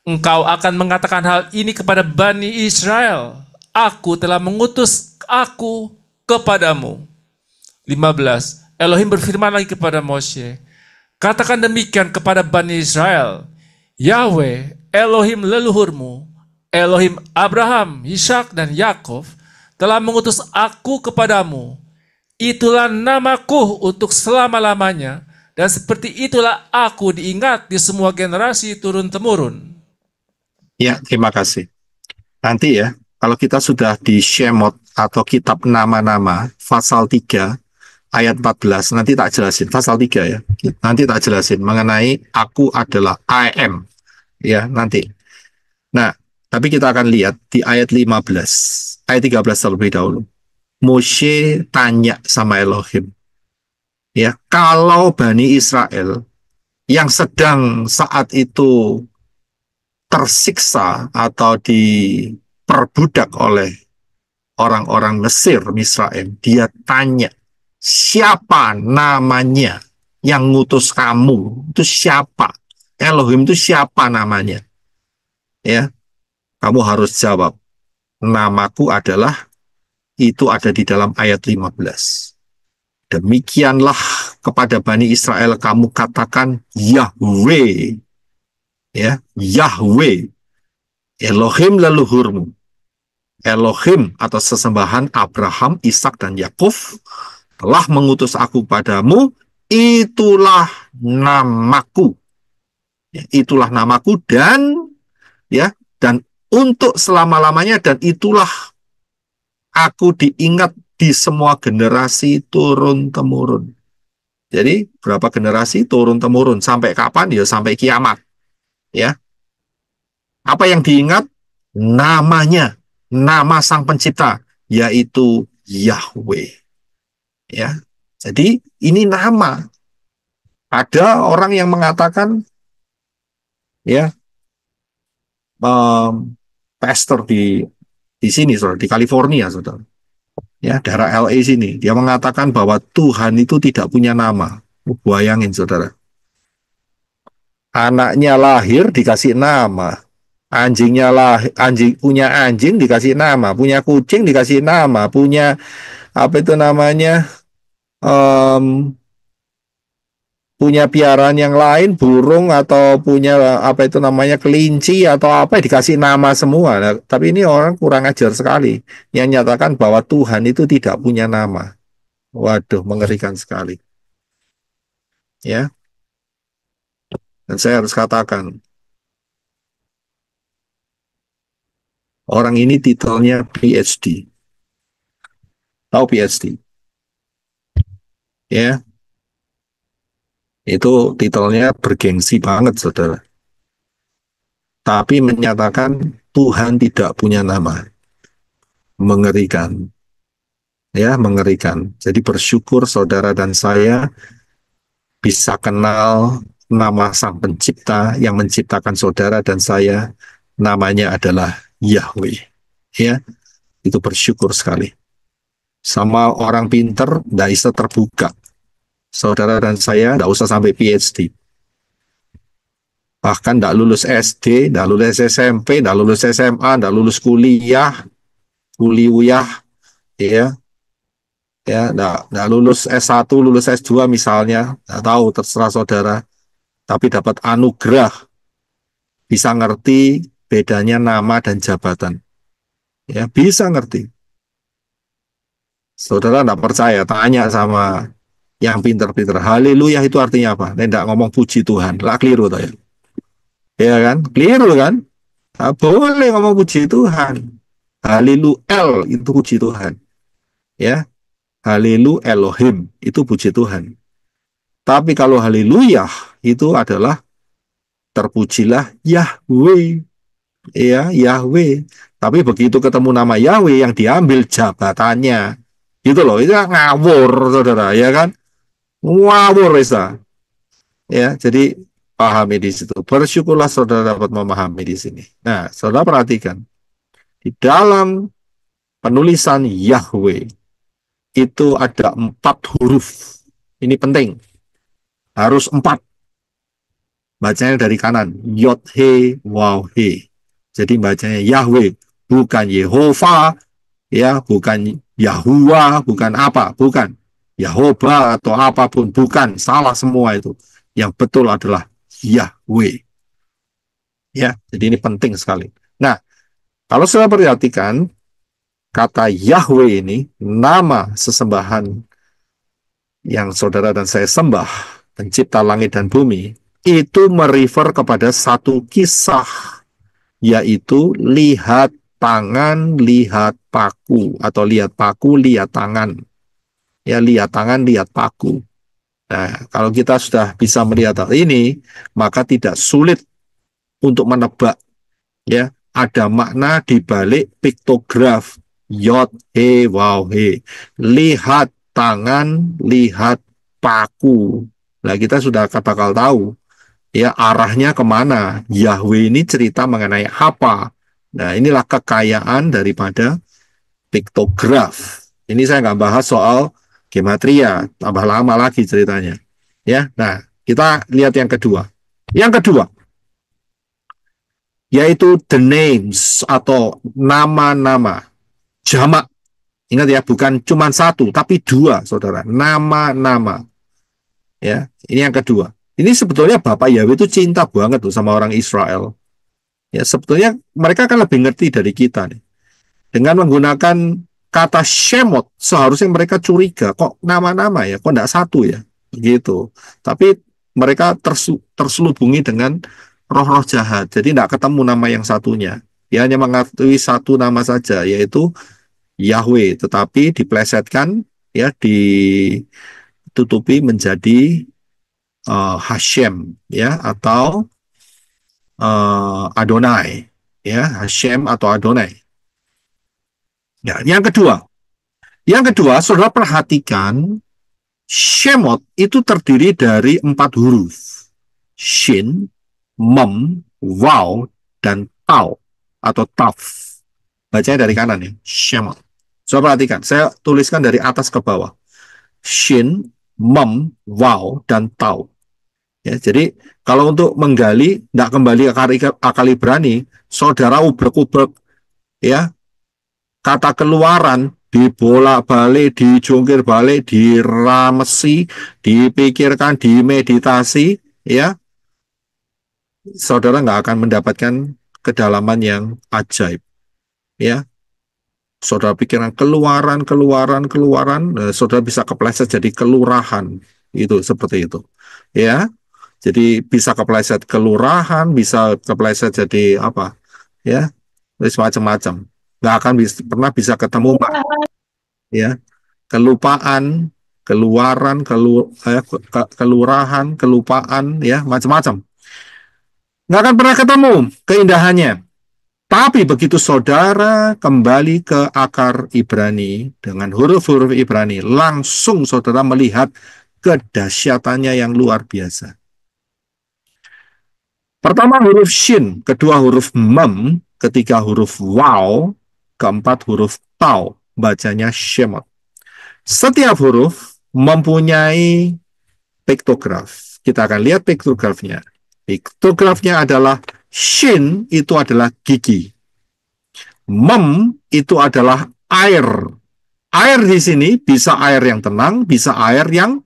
engkau akan mengatakan hal ini kepada Bani Israel. Aku telah mengutus aku kepadamu. 15. Elohim berfirman lagi kepada Moshe, katakan demikian kepada Bani Israel, Yahweh, Elohim leluhurmu, Elohim Abraham, Ishak dan Yakov telah mengutus aku kepadamu. Itulah namaku untuk selama-lamanya, dan seperti itulah aku diingat di semua generasi turun-temurun. Ya, terima kasih. Nanti ya, kalau kita sudah di Shemot atau kitab nama-nama, Pasal 3, ayat 14, nanti tak jelasin. Pasal 3 ya, nanti tak jelasin mengenai aku adalah I am. Ya, nanti. Nah, tapi kita akan lihat di ayat 15, ayat 13 terlebih dahulu. Moshe tanya sama Elohim, ya, kalau Bani Israel yang sedang saat itu tersiksa atau diperbudak oleh orang-orang Mesir, Misraim, dia tanya, siapa namanya yang ngutus kamu? Itu siapa? Elohim itu siapa namanya? Ya, kamu harus jawab, namaku adalah, itu ada di dalam ayat 15. Demikianlah kepada Bani Israel kamu katakan Yahweh, ya, Yahweh, Elohim leluhurmu, Elohim atau sesembahan Abraham, Ishak dan Yakov telah mengutus aku padamu, itulah namaku. Ya, itulah namaku dan, ya, dan untuk selama-lamanya, dan itulah aku diingat di semua generasi turun-temurun. Jadi berapa generasi turun-temurun sampai kapan? Ya sampai kiamat. Ya. Apa yang diingat? Namanya, nama Sang Pencipta, yaitu Yahweh. Ya. Jadi ini nama. Ada orang yang mengatakan, ya, pastor di sini, saudara, di California, saudara, ya, daerah LA sini, dia mengatakan bahwa Tuhan itu tidak punya nama. Bayangin, saudara, anaknya lahir dikasih nama, anjingnya lahir, punya anjing dikasih nama, punya kucing dikasih nama, punya apa itu namanya, em, punya piaraan yang lain, burung atau punya apa itu namanya kelinci atau apa, dikasih nama semua. Nah, tapi ini orang kurang ajar sekali yang nyatakan bahwa Tuhan itu tidak punya nama. Waduh, mengerikan sekali. Ya, dan saya harus katakan, Orang ini titelnya PhD. Tahu PhD? Ya, itu titelnya bergengsi banget, saudara. Tapi menyatakan Tuhan tidak punya nama. Mengerikan. Ya, mengerikan. Jadi bersyukur saudara dan saya bisa kenal nama Sang Pencipta yang menciptakan saudara dan saya, namanya adalah Yahweh. Ya, itu bersyukur sekali. Sama orang pinter, tidak bisa terbuka. Saudara dan saya tidak usah sampai PhD. Bahkan tidak lulus SD, tidak lulus SMP, tidak lulus SMA, tidak lulus kuliah, ya, tidak lulus S1, lulus S2 misalnya, tidak tahu, terserah saudara. Tapi dapat anugerah, bisa ngerti bedanya nama dan jabatan. Ya, bisa ngerti. Saudara tidak percaya, tanya sama yang pinter-pinter. Haleluya itu artinya apa? Tidak ngomong puji Tuhan, lah keliru tuh ya. Ya kan? Keliru kan? Nah, boleh ngomong puji Tuhan. Haleluya itu puji Tuhan. Ya, Haleluya Elohim itu puji Tuhan. Tapi kalau haleluya itu adalah terpujilah Yahweh. Ya, Yahweh. Tapi begitu ketemu nama Yahweh yang diambil jabatannya. Gitu loh, itu ngawur saudara, ya kan? Ngawur Reza. Ya, jadi pahami di situ. Bersyukurlah saudara dapat memahami di sini. Nah, saudara perhatikan. Di dalam penulisan Yahweh itu ada 4 huruf. Ini penting. Harus 4. Bacanya dari kanan. Yod, He, Waw, He. Jadi bacanya Yahweh. Bukan Yehova. Ya, bukan Yahuwah. Bukan apa. Bukan Yahova atau apapun. Bukan. Salah semua itu. Yang betul adalah Yahweh. Ya, jadi ini penting sekali. Nah, kalau saya perhatikan, kata Yahweh ini, nama sesembahan yang saudara dan saya sembah, pencipta langit dan bumi, itu merefer kepada satu kisah, yaitu lihat tangan, lihat paku, atau lihat paku, lihat tangan. Ya, lihat tangan, lihat paku. Nah, kalau kita sudah bisa melihat hal ini, maka tidak sulit untuk menebak, ya, ada makna di balik piktograf Yod, He, Waw, He. Lihat tangan, lihat paku. Nah, kita sudah bakal tahu ya arahnya kemana. Yahweh ini cerita mengenai apa. Nah, inilah kekayaan daripada piktograf. Ini saya nggak bahas soal gematria, tambah lama lagi ceritanya. Ya, nah kita lihat yang kedua. Yang kedua, yaitu the names atau nama-nama jamak. Ingat ya, bukan cuma satu, tapi 2, saudara. Nama-nama. Ya, ini yang kedua. Ini sebetulnya Bapak Yahweh itu cinta banget tuh sama orang Israel. Ya, sebetulnya mereka kan lebih ngerti dari kita nih. Dengan menggunakan kata Shemot, seharusnya mereka curiga, kok nama-nama ya, kok enggak satu ya, gitu. Tapi mereka terselubungi dengan roh-roh jahat, jadi enggak ketemu nama yang satunya. Dia hanya mengakui satu nama saja, yaitu Yahweh, tetapi diplesetkan, ya, ditutupi menjadi Hashem, ya, atau Adonai, ya, Hashem atau Adonai. Ya, yang kedua, saudara perhatikan, Shemot itu terdiri dari 4 huruf. Shin, Mem, Waw, dan Tau atau Taf. Bacanya dari kanan ya, Shemot. Coba perhatikan, saya tuliskan dari atas ke bawah. Shin, Mem, Waw, dan Tau. Ya, jadi kalau untuk menggali, tidak kembali ke akal Ibrani, saudara ubrek-ubrek, ya, kata keluaran, dibolak-balik, dijungkir balik, diramesi, dipikirkan, dimeditasi, ya, saudara nggak akan mendapatkan kedalaman yang ajaib, ya. Saudara pikiran keluaran, saudara bisa kepleset jadi kelurahan, itu seperti itu, ya. Jadi bisa kepleset kelurahan, bisa kepleset jadi apa, ya, terus macam-macam. Nggak akan pernah bisa ketemu, Pak. Ya, kelupaan, keluaran, kelurahan, kelupaan, ya, macam-macam. Nggak akan pernah ketemu keindahannya. Tapi begitu saudara kembali ke akar Ibrani dengan huruf-huruf Ibrani, langsung saudara melihat kedahsyatannya yang luar biasa. Pertama huruf shin, kedua huruf mem, ketiga huruf waw, keempat huruf tau, bacanya shemot. Setiap huruf mempunyai piktograf. Kita akan lihat piktografnya. Piktografnya adalah shin, itu adalah gigi. Mem itu adalah air. Air di sini bisa air yang tenang, bisa air yang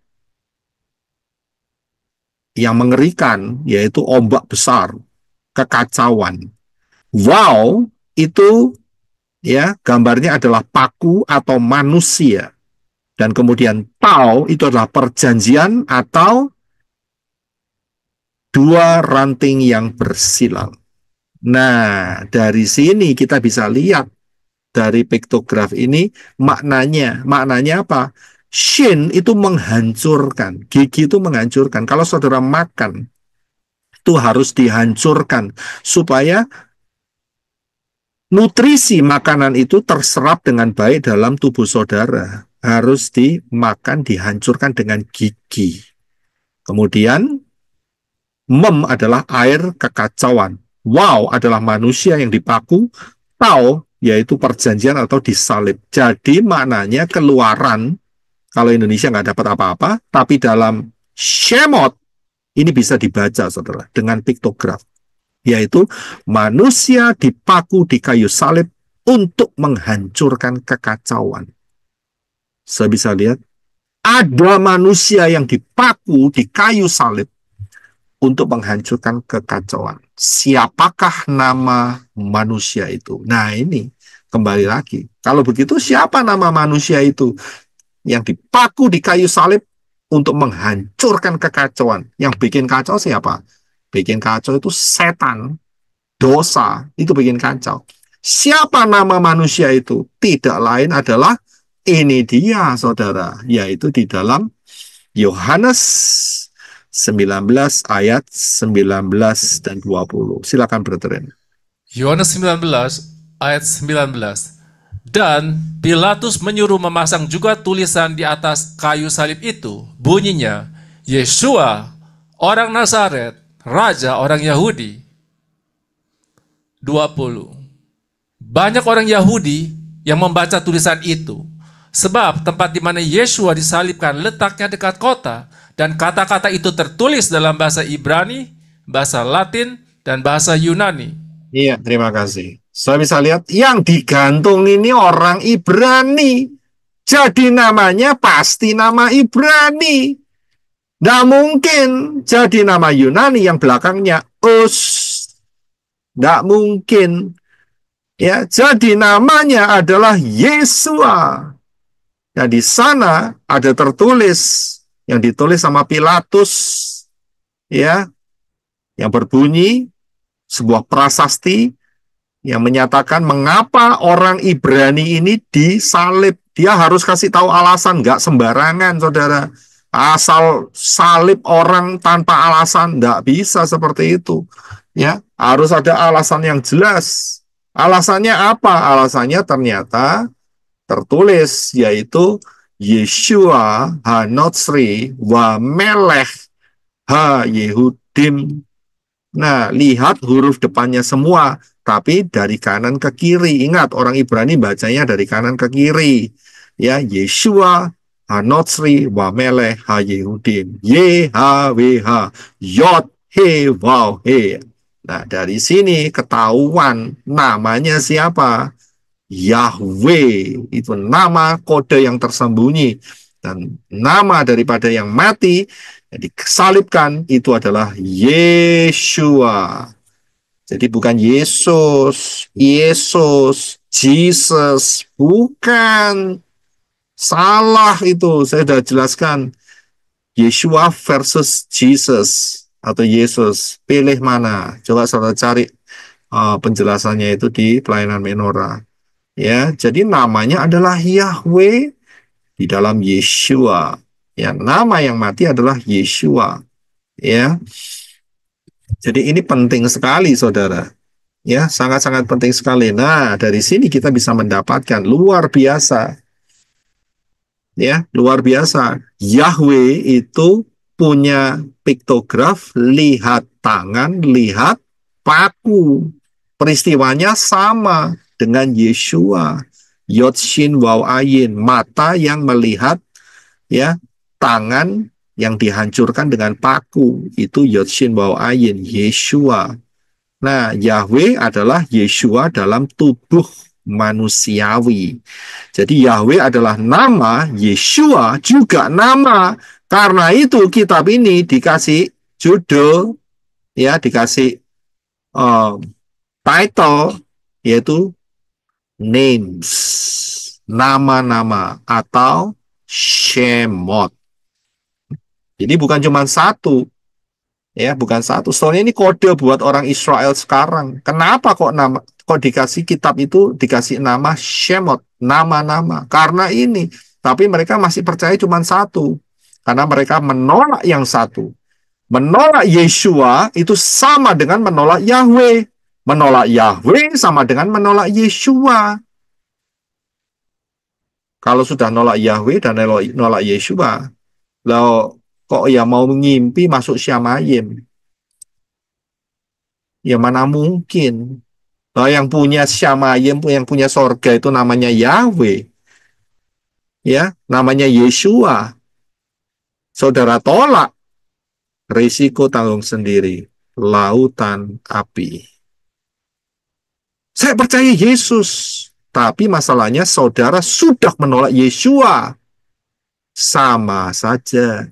mengerikan, yaitu ombak besar, kekacauan. Wow itu ya gambarnya adalah paku atau manusia. Dan kemudian tau itu adalah perjanjian atau dua ranting yang bersilang. Nah, dari sini kita bisa lihat dari piktograf ini maknanya. Maknanya apa? Shin itu menghancurkan, gigi itu menghancurkan. Kalau saudara makan, itu harus dihancurkan supaya nutrisi makanan itu terserap dengan baik dalam tubuh saudara. Harus dimakan, dihancurkan dengan gigi. Kemudian, mem adalah air kekacauan. Wow adalah manusia yang dipaku. Tau yaitu perjanjian atau disalib. Jadi maknanya keluaran, kalau Indonesia nggak dapat apa-apa, tapi dalam Shemot, ini bisa dibaca, saudara, dengan piktograf. Yaitu manusia dipaku di kayu salib untuk menghancurkan kekacauan. Saya bisa lihat, ada manusia yang dipaku di kayu salib untuk menghancurkan kekacauan. Siapakah nama manusia itu? Nah ini, kembali lagi. Kalau begitu, siapa nama manusia itu? Yang dipaku di kayu salib untuk menghancurkan kekacauan. Yang bikin kacau siapa? Bikin kacau itu setan, dosa, itu bikin kacau. Siapa nama manusia itu? Tidak lain adalah ini dia, saudara, yaitu di dalam Yohanes 19 ayat 19 dan 20. Silakan Brethren. Yohanes 19 ayat 19. Dan Pilatus menyuruh memasang juga tulisan di atas kayu salib itu. Bunyinya, Yesua, orang Nazaret, Raja orang Yahudi. 20. Banyak orang Yahudi yang membaca tulisan itu. Sebab tempat di mana Yesua disalibkan letaknya dekat kota, dan kata-kata itu tertulis dalam bahasa Ibrani, bahasa Latin, dan bahasa Yunani. Iya, terima kasih. Saya bisa lihat yang digantung ini orang Ibrani. Jadi namanya pasti nama Ibrani. Nggak mungkin jadi nama Yunani yang belakangnya Us. Nggak mungkin. Ya, jadi namanya adalah Yesua. Nah, di sana ada tertulis yang ditulis sama Pilatus, ya, yang berbunyi sebuah prasasti yang menyatakan mengapa orang Ibrani ini disalib. Dia harus kasih tahu alasan, nggak sembarangan, saudara. Asal salib orang tanpa alasan, nggak bisa seperti itu. Ya, harus ada alasan yang jelas. Alasannya apa? Alasannya ternyata tertulis, yaitu Yeshua ha-Notsri wa melech ha-Yehudim. Nah, lihat huruf depannya semua, tapi dari kanan ke kiri. Ingat, orang Ibrani bacanya dari kanan ke kiri. Ya, Yeshua ha-Notsri wa melech ha-Yehudim. Y-H-W-H, Yod-He-Waw-He. Nah, dari sini ketahuan namanya siapa? Yahweh, itu nama kode yang tersembunyi, dan nama daripada yang mati yang disalibkan itu adalah Yeshua. Jadi bukan Yesus, Jesus, bukan. Salah itu, saya sudah jelaskan. Yeshua versus Jesus atau Yesus, pilih mana? Coba saudara cari penjelasannya itu di pelayanan menorah. Ya, jadi namanya adalah Yahweh di dalam Yeshua. Ya, nama yang mati adalah Yeshua. Ya, jadi ini penting sekali, saudara. Ya, sangat-sangat penting sekali. Nah, dari sini kita bisa mendapatkan luar biasa. Ya, luar biasa. Yahweh itu punya piktograf, lihat tangan, lihat paku. Peristiwanya sama dengan Yeshua. Yod Shin Waw Ayin, mata yang melihat, ya, tangan yang dihancurkan dengan paku. Itu Yod Shin Waw Ayin, Yeshua. Nah, Yahweh adalah Yeshua dalam tubuh manusiawi. Jadi Yahweh adalah nama, Yeshua juga nama. Karena itu kitab ini dikasih judul, ya, dikasih um, title, yaitu names, nama-nama atau Shemot. Jadi bukan cuma satu, ya, bukan satu. Soalnya ini kode buat orang Israel sekarang. Kenapa kok dikasih kitab itu dikasih nama Shemot, nama-nama? Karena ini. Tapi mereka masih percaya cuma satu. Karena mereka menolak yang satu. Menolak Yeshua itu sama dengan menolak Yahweh. Menolak Yahweh sama dengan menolak Yeshua. Kalau sudah nolak Yahweh dan nolak Yeshua, lo kok ya mau ngimpi masuk Syamayim? Ya mana mungkin. Nah, yang punya Syamayim, yang punya sorga itu namanya Yahweh. Ya, namanya Yeshua. Saudara tolak, risiko tanggung sendiri. Lautan api. Saya percaya Yesus. Tapi masalahnya saudara sudah menolak Yeshua. Sama saja.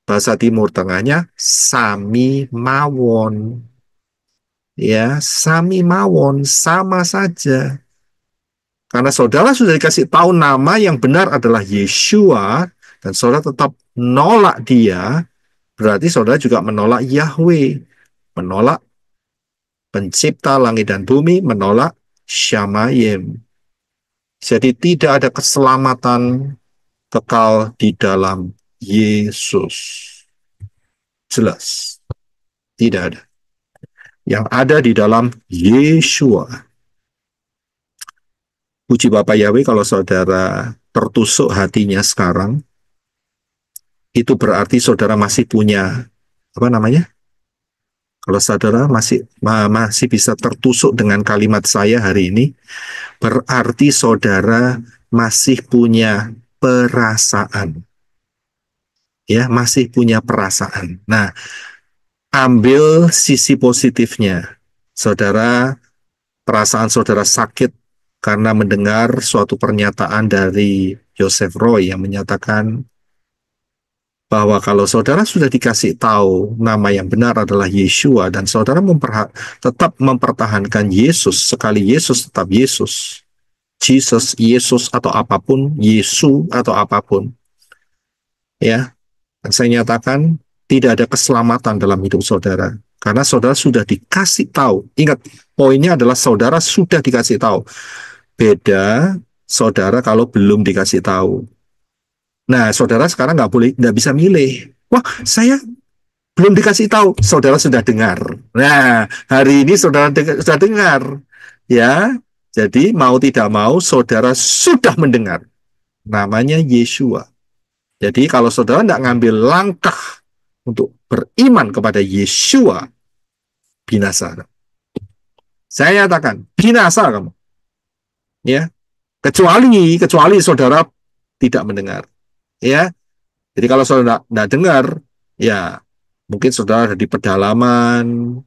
Bahasa Timur Tengahnya, Sami Mawon. Ya, Sami Mawon, sama saja. Karena saudara sudah dikasih tahu nama yang benar adalah Yeshua, dan saudara tetap nolak dia, berarti saudara juga menolak Yahweh, menolak pencipta langit dan bumi, menolak Syamayim. Jadi tidak ada keselamatan kekal di dalam Yesus. Jelas. Tidak ada. Yang ada di dalam Yeshua. Puji Bapak Yahweh, kalau saudara tertusuk hatinya sekarang, itu berarti saudara masih punya, apa namanya? Kalau saudara masih bisa tertusuk dengan kalimat saya hari ini, berarti saudara masih punya perasaan. Ya, masih punya perasaan. Nah, ambil sisi positifnya. Saudara, perasaan saudara sakit karena mendengar suatu pernyataan dari Joseph Roy yang menyatakan bahwa kalau saudara sudah dikasih tahu nama yang benar adalah Yeshua dan saudara tetap mempertahankan Yesus, sekali Yesus tetap Yesus, Jesus, Yesus atau apapun, Yesu atau apapun, ya, dan saya nyatakan tidak ada keselamatan dalam hidup saudara karena saudara sudah dikasih tahu. Ingat, poinnya adalah saudara sudah dikasih tahu. Beda saudara kalau belum dikasih tahu. Nah, saudara sekarang nggak bisa milih. Wah, saya belum dikasih tahu. Saudara sudah dengar. Nah, hari ini saudara sudah dengar, ya. Jadi mau tidak mau, saudara sudah mendengar. Namanya Yeshua. Jadi kalau saudara tidak ngambil langkah untuk beriman kepada Yeshua, binasa. Saya nyatakan binasa kamu. Ya, kecuali saudara tidak mendengar. Ya, jadi kalau saudara tidak dengar, ya mungkin saudara ada di pedalaman,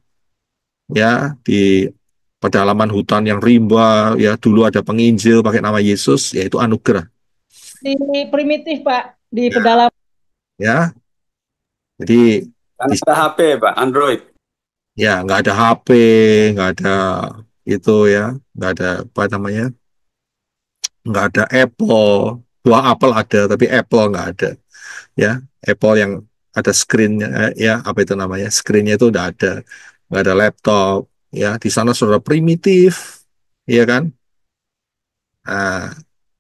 ya, di pedalaman hutan yang rimba, ya, dulu ada penginjil pakai nama Yesus, yaitu anugerah. Di primitif, Pak, di pedalaman. Ya, jadi Karena ada HP, Pak, Android. ya nggak ada HP, nggak ada itu, ya, nggak ada apa namanya, nggak ada Apple. Buah Apple ada, tapi Apple nggak ada. Ya, Apple yang ada screen-nya, ya, apa itu namanya, screen-nya itu udah ada, nggak ada laptop, Ya, di sana saudara primitif, ya kan? Nah,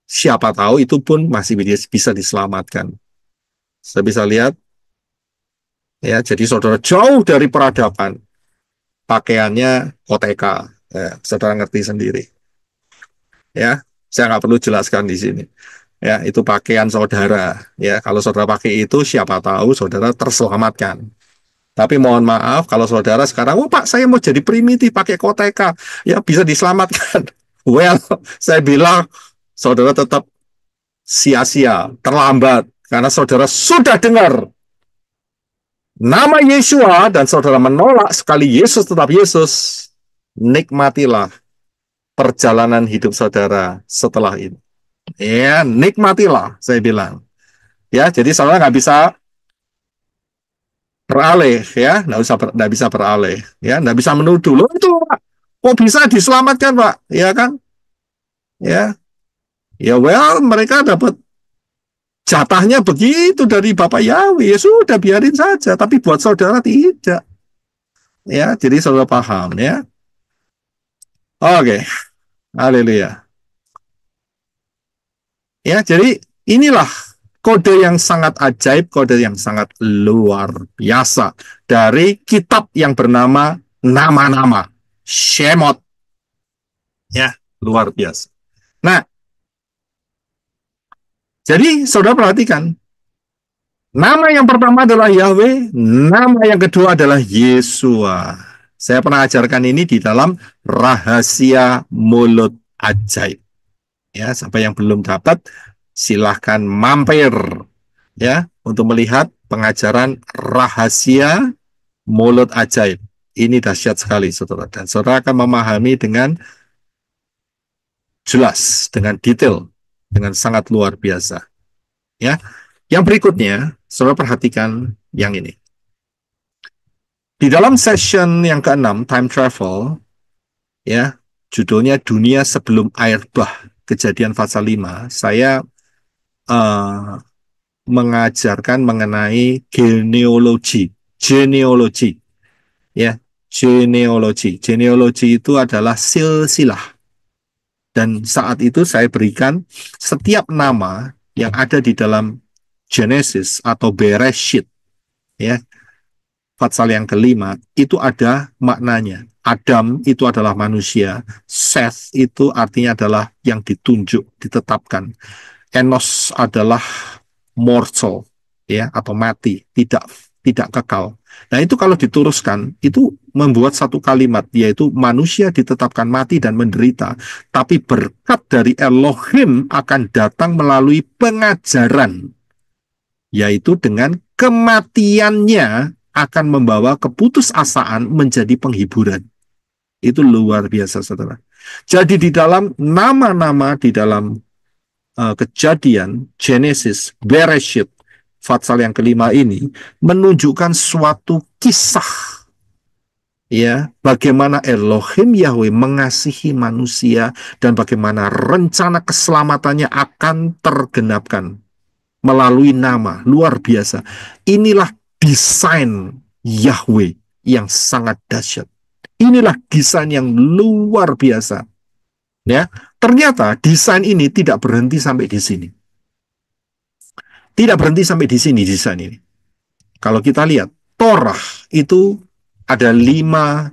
siapa tahu itu pun masih bisa diselamatkan. Saya bisa lihat, ya, jadi saudara jauh dari peradaban, pakaiannya OTK, ya, saudara ngerti sendiri. Ya, saya nggak perlu jelaskan di sini. Ya, itu pakaian saudara. Ya, kalau saudara pakai itu, siapa tahu saudara terselamatkan. Tapi mohon maaf, kalau saudara sekarang, oh Pak, saya mau jadi primitif pakai koteka, ya bisa diselamatkan. Well, saya bilang, saudara tetap sia-sia, terlambat, karena saudara sudah dengar nama Yesua dan saudara menolak sekali Yesus tetap Yesus. Nikmatilah perjalanan hidup saudara setelah ini. Ya, nikmatilah, saya bilang. Ya, jadi saudara nggak bisa beralih, ya, nggak bisa beralih, ya, nggak bisa menuduh. Loh itu, Pak, kok bisa diselamatkan, Pak? Ya kan? Ya, ya, well, mereka dapat jatahnya begitu dari Bapak Yahweh, ya sudah biarin saja. Tapi buat saudara tidak, ya. Jadi saudara paham, ya. Oke, haleluya. Ya, jadi inilah kode yang sangat ajaib, kode yang sangat luar biasa dari kitab yang bernama nama-nama, Shemot, ya, luar biasa. Nah, jadi saudara perhatikan, nama yang pertama adalah Yahweh, nama yang kedua adalah Yesua. Saya pernah ajarkan ini di dalam rahasia mulut ajaib. Ya, siapa yang belum dapat, silahkan mampir, ya, untuk melihat pengajaran rahasia mulut ajaib. Ini dahsyat sekali, saudara. Dan saudara akan memahami dengan jelas, dengan detail, dengan sangat luar biasa. Ya, yang berikutnya, saudara perhatikan yang ini. Di dalam session yang ke-6, time travel, ya, judulnya Dunia Sebelum Air Bah, Kejadian pasal 5, saya mengajarkan mengenai genealogi, ya, genealogi itu adalah silsilah, dan saat itu saya berikan setiap nama yang ada di dalam Genesis atau Bereshit, ya, pasal yang kelima, itu ada maknanya. Adam itu adalah manusia, Seth itu artinya adalah yang ditunjuk, ditetapkan. Enos adalah mortal, ya, atau mati, tidak kekal. Nah, itu kalau dituruskan, itu membuat satu kalimat, yaitu manusia ditetapkan mati dan menderita, tapi berkat dari Elohim akan datang melalui pengajaran, yaitu dengan kematiannya akan membawa keputusasaan menjadi penghiburan. Itu luar biasa, saudara. Jadi di dalam nama-nama, di dalam kejadian, Genesis, Bereshit, pasal yang kelima ini, menunjukkan suatu kisah, ya, bagaimana Elohim Yahweh mengasihi manusia dan bagaimana rencana keselamatannya akan tergenapkan melalui nama, luar biasa. Inilah desain Yahweh yang sangat dahsyat. Inilah desain yang luar biasa. Ya, ternyata desain ini tidak berhenti sampai di sini. Tidak berhenti sampai di sini desain ini. Kalau kita lihat, Torah itu ada 5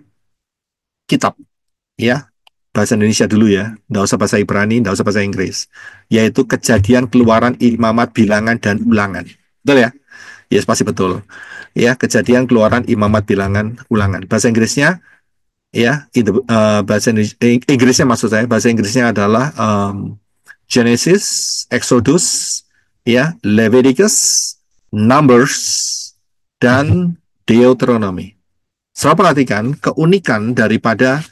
kitab, ya. Bahasa Indonesia dulu ya, nggak usah bahasa Ibrani, nggak usah bahasa Inggris. Yaitu Kejadian, Keluaran, Imamat, Bilangan, dan Ulangan. Betul ya? Yes, pasti betul. Ya, Kejadian, Keluaran, Imamat, Bilangan, Ulangan. Bahasa Inggrisnya, ya, bahasa Inggrisnya maksud saya, bahasa Inggrisnya adalah Genesis, Exodus, ya, Leviticus, Numbers, dan Deuteronomy. Saya perhatikan keunikan daripada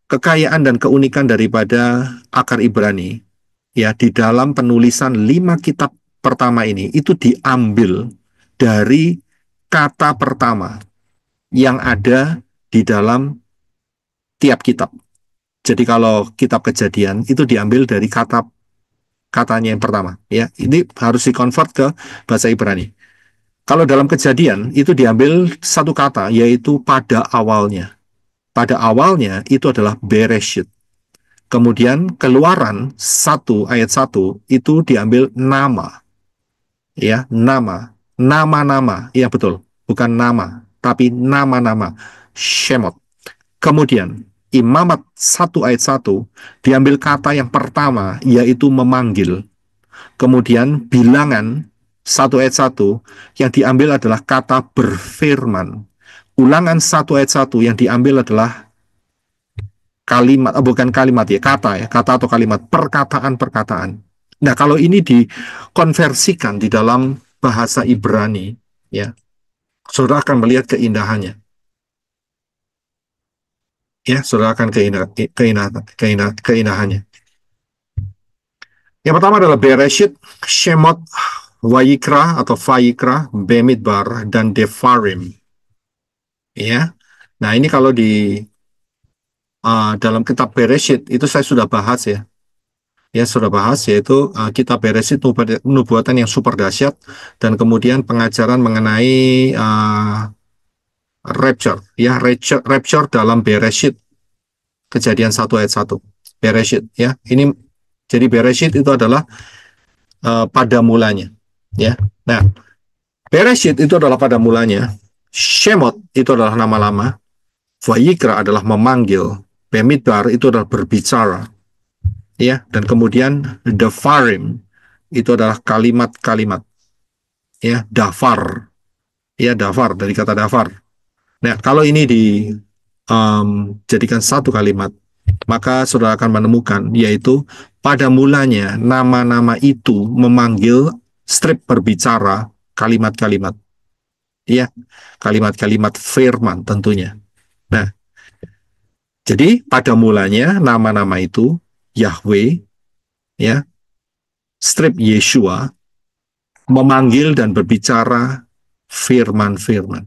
kekayaan dan keunikan daripada akar Ibrani, ya, di dalam penulisan 5 kitab pertama ini itu diambil dari kata pertama yang ada di dalam tiap kitab. Jadi kalau kitab Kejadian itu diambil dari katanya yang pertama, ya. Ini harus dikonvert ke bahasa Ibrani. Kalau dalam Kejadian itu diambil satu kata, yaitu pada awalnya. Pada awalnya itu adalah Bereshit. Kemudian Keluaran 1 ayat 1 itu diambil nama. Ya, nama. Nama-nama. Ya, betul. Bukan nama, tapi nama-nama. Shemot. Kemudian Imamat 1 ayat 1 diambil kata yang pertama, yaitu memanggil. Kemudian Bilangan 1 ayat 1 yang diambil adalah kata berfirman. Ulangan 1 ayat 1 yang diambil adalah kalimat, bukan kalimat ya, kata atau kalimat, perkataan-perkataan. Nah, kalau ini dikonversikan di dalam bahasa Ibrani, ya, saudara akan melihat keindahannya. Ya, saudara akan keindahannya. Yang pertama adalah Bereshit, Shemot, Wayikra atau Vayikra, Bemidbar, dan Devarim. Ya, nah ini kalau di dalam kitab Bereshit itu saya sudah bahas ya. Ya, sudah bahas, yaitu kitab Bereshit nubuatan yang super dahsyat, dan kemudian pengajaran mengenai rapture, ya, rapture dalam Bereshit, Kejadian 1 ayat 1, Bereshit, ya. Ini jadi Bereshit itu adalah pada mulanya, ya. Nah, Bereshit itu adalah pada mulanya, Shemot itu adalah nama lama, Vayikra adalah memanggil, Bemidbar itu adalah berbicara, ya, dan kemudian Devarim itu adalah kalimat-kalimat, ya, dafar, ya, dafar dari kata dafar. Nah, kalau ini dijadikan satu kalimat, maka saudara akan menemukan, yaitu pada mulanya nama-nama itu memanggil, strip berbicara, kalimat-kalimat, ya, kalimat-kalimat firman tentunya. Nah, jadi pada mulanya nama-nama itu Yahweh, ya, strip Yeshua, memanggil dan berbicara firman-firman.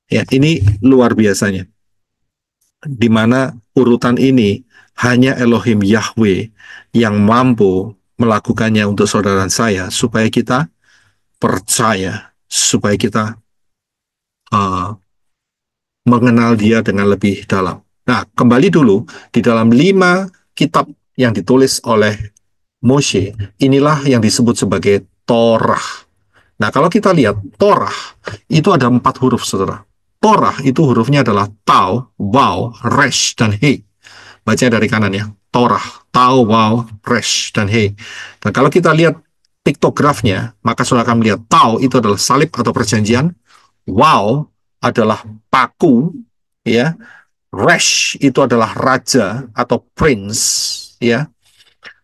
Ya, ini luar biasanya. Di mana urutan ini hanya Elohim Yahweh yang mampu melakukannya untuk saudara dan saya, supaya kita percaya, supaya kita mengenal Dia dengan lebih dalam. Nah, kembali dulu di dalam 5 kitab yang ditulis oleh Moshe, inilah yang disebut sebagai Torah. Nah, kalau kita lihat Torah itu ada 4 huruf, saudara. Torah itu hurufnya adalah Tau, Waw, Resh, dan He. Bacanya dari kanan ya. Torah, Tau, Waw, Resh, dan He. Dan kalau kita lihat piktografnya, maka saudara akan melihat Tau itu adalah salib atau perjanjian. Waw adalah paku, ya. Resh itu adalah raja atau prince, ya.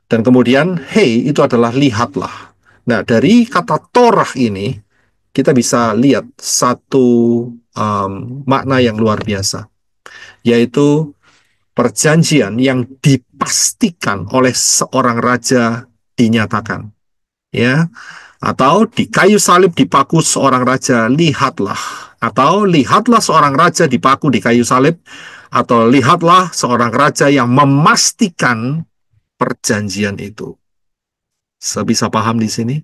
Dan kemudian He itu adalah lihatlah. Nah, dari kata Torah ini kita bisa lihat satu makna yang luar biasa, yaitu perjanjian yang dipastikan oleh seorang raja dinyatakan, ya, atau di kayu salib dipaku seorang raja, lihatlah, atau lihatlah seorang raja dipaku di kayu salib, atau lihatlah seorang raja yang memastikan perjanjian itu. Sebisa paham di sini?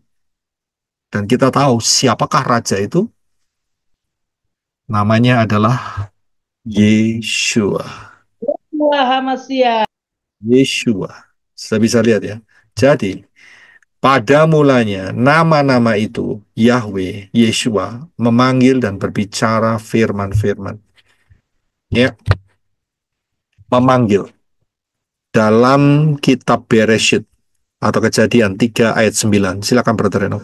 Dan kita tahu siapakah raja itu? Namanya adalah Yeshua. Wah, Masia. Yeshua. Saya bisa lihat ya. Jadi, pada mulanya nama-nama itu, Yahweh, Yeshua, memanggil dan berbicara firman-firman. Ya, memanggil. Dalam kitab Bereshit atau Kejadian 3 ayat 9. Silakan Brother Reno.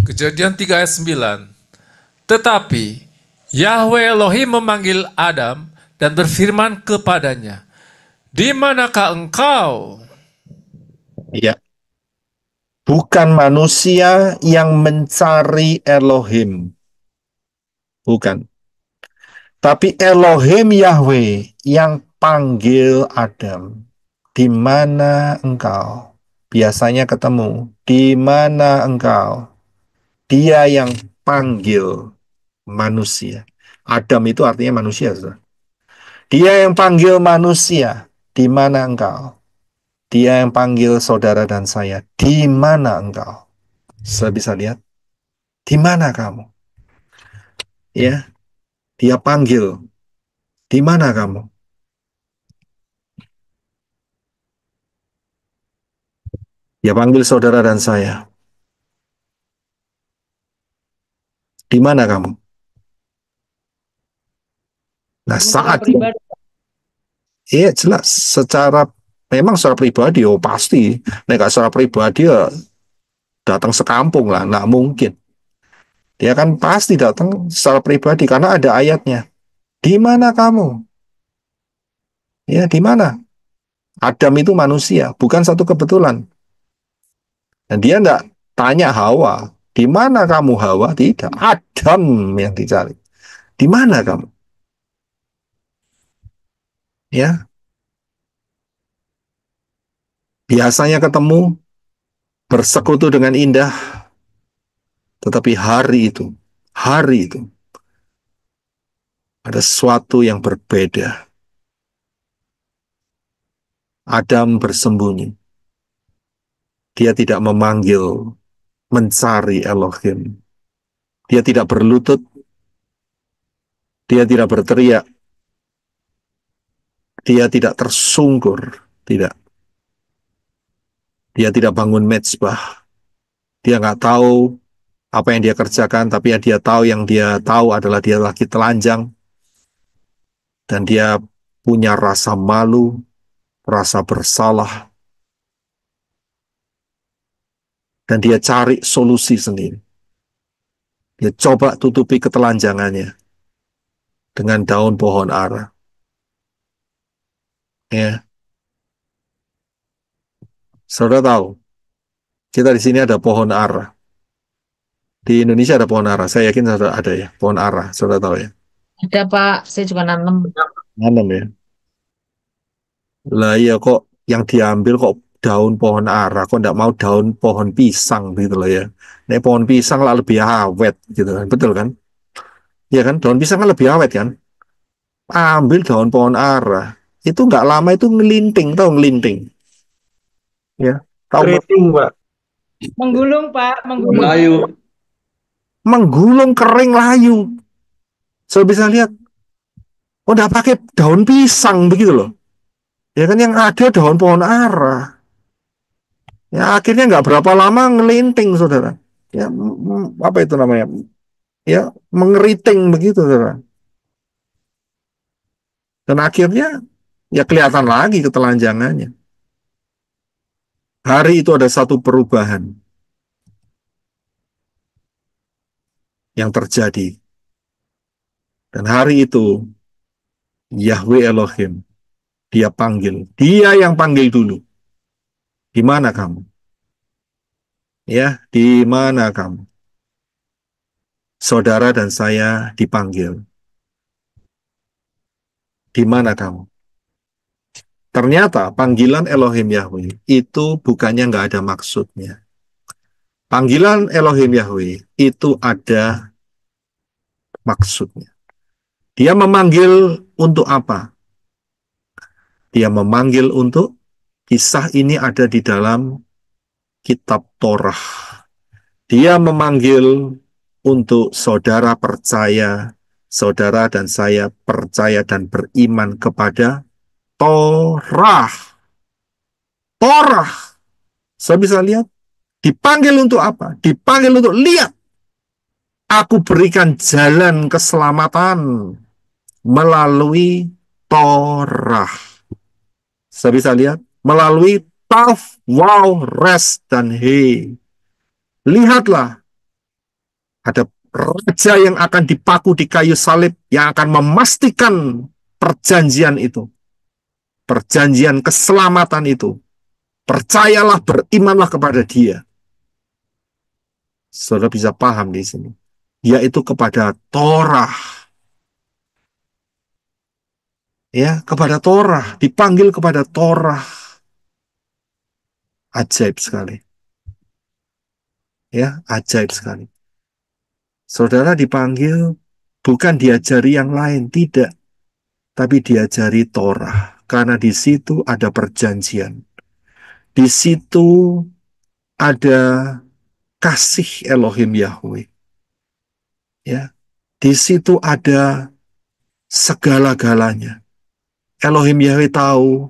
Kejadian 3 ayat 9. Tetapi Yahweh Elohim memanggil Adam dan berfirman kepadanya, "Di manakah engkau?" Ya. Bukan manusia yang mencari Elohim. Bukan. Tapi Elohim Yahweh yang panggil Adam. Di mana engkau? Biasanya ketemu. Di mana engkau? Dia yang panggil manusia. Adam itu artinya manusia, saudara. Dia yang panggil manusia. Di mana engkau? Dia yang panggil saudara dan saya. Di mana engkau? Saya bisa lihat. Di mana kamu? Ya, dia panggil, di mana kamu? Dia panggil saudara dan saya. Di mana kamu? Nah, Secara saat pribadi, iya jelas memang secara pribadi, oh pasti. Nek gak secara pribadi ya datang sekampung lah, nggak mungkin. Dia kan pasti datang secara pribadi karena ada ayatnya. Di mana kamu? Ya, di mana? Adam itu manusia, bukan satu kebetulan. Dan dia nggak tanya Hawa, di mana kamu Hawa? Tidak, Adam yang dicari. Di mana kamu? Ya, biasanya ketemu, bersekutu dengan indah, tetapi hari itu ada sesuatu yang berbeda. Adam bersembunyi. Dia tidak memanggil, mencari Elohim. Dia tidak berlutut, dia tidak berteriak, dia tidak tersungkur, tidak. Dia tidak bangun mezbah. Dia nggak tahu apa yang dia kerjakan, tapi yang dia tahu, adalah dia lagi telanjang dan dia punya rasa malu, rasa bersalah, dan dia cari solusi sendiri. Dia coba tutupi ketelanjangannya dengan daun pohon ara. Ya, saudara tahu, kita di sini ada pohon ara. Di Indonesia ada pohon ara. Saya yakin saudara ada ya, pohon ara. Saudara tahu ya. Ada Pak, saya juga nanam. Nanam ya. Lah iya kok yang diambil kok daun pohon ara, kok enggak mau daun pohon pisang gitu loh ya. Nek pohon pisang lah lebih awet gitu kan. Betul kan? Iya kan? Daun pisang kan lebih awet kan? Ambil daun pohon ara. Itu nggak lama itu ngelinting, tahu ngelinting. Ya. Tahu Keriting, Pak. menggulung Pak, menggulung. Melayu. menggulung kering layu. Saya bisa lihat, oh nggak pakai daun pisang begitu loh. Ya kan yang ada daun pohon ara. Ya akhirnya nggak berapa lama ngelinting saudara. Ya apa itu namanya? Ya mengeriting begitu saudara. Dan akhirnya ya kelihatan lagi ketelanjangannya. Hari itu ada satu perubahan yang terjadi. Dan hari itu Yahweh Elohim, dia panggil. Dia yang panggil dulu. Di mana kamu? Ya, di mana kamu? Saudara dan saya dipanggil. Di mana kamu? Ternyata panggilan Elohim Yahweh itu bukannya nggak ada maksudnya. Panggilan Elohim Yahweh itu ada maksudnya. Dia memanggil untuk apa? Dia memanggil untuk kisah ini ada di dalam kitab Torah. Dia memanggil untuk saudara percaya, saudara dan saya percaya dan beriman kepada Torah. Torah. Saya bisa lihat. Dipanggil untuk apa? Dipanggil untuk lihat. Aku berikan jalan keselamatan melalui Torah. Saya bisa lihat. Melalui Taf, Waw, Res, dan He. Lihatlah. Ada raja yang akan dipaku di kayu salib yang akan memastikan perjanjian itu. Perjanjian keselamatan itu. Percayalah, berimanlah kepada dia. Saudara bisa paham di sini. Yaitu kepada Torah. Ya, kepada Torah. Dipanggil kepada Torah. Ajaib sekali. Ya, ajaib sekali. Saudara dipanggil bukan diajari yang lain, tidak. Tapi diajari Torah. Karena di situ ada perjanjian. Di situ ada kasih Elohim Yahweh. Ya, di situ ada segala-galanya. Elohim Yahweh tahu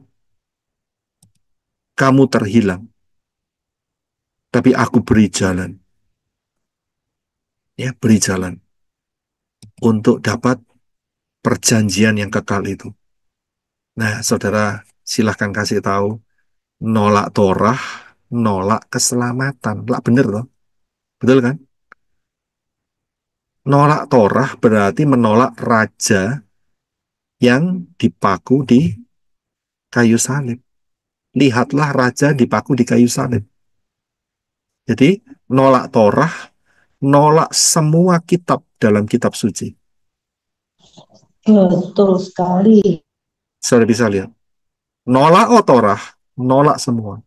kamu terhilang, tapi aku beri jalan. Ya, beri jalan untuk dapat perjanjian yang kekal itu. Nah, saudara, silahkan kasih tahu, nolak Torah, nolak keselamatan. Lah bener loh, betul kan? Nolak Torah berarti menolak raja yang dipaku di kayu salib. Lihatlah raja dipaku di kayu salib. Jadi, nolak Torah, nolak semua kitab dalam kitab suci. Betul sekali. Saudara bisa lihat. Nolak Torah, nolak semua.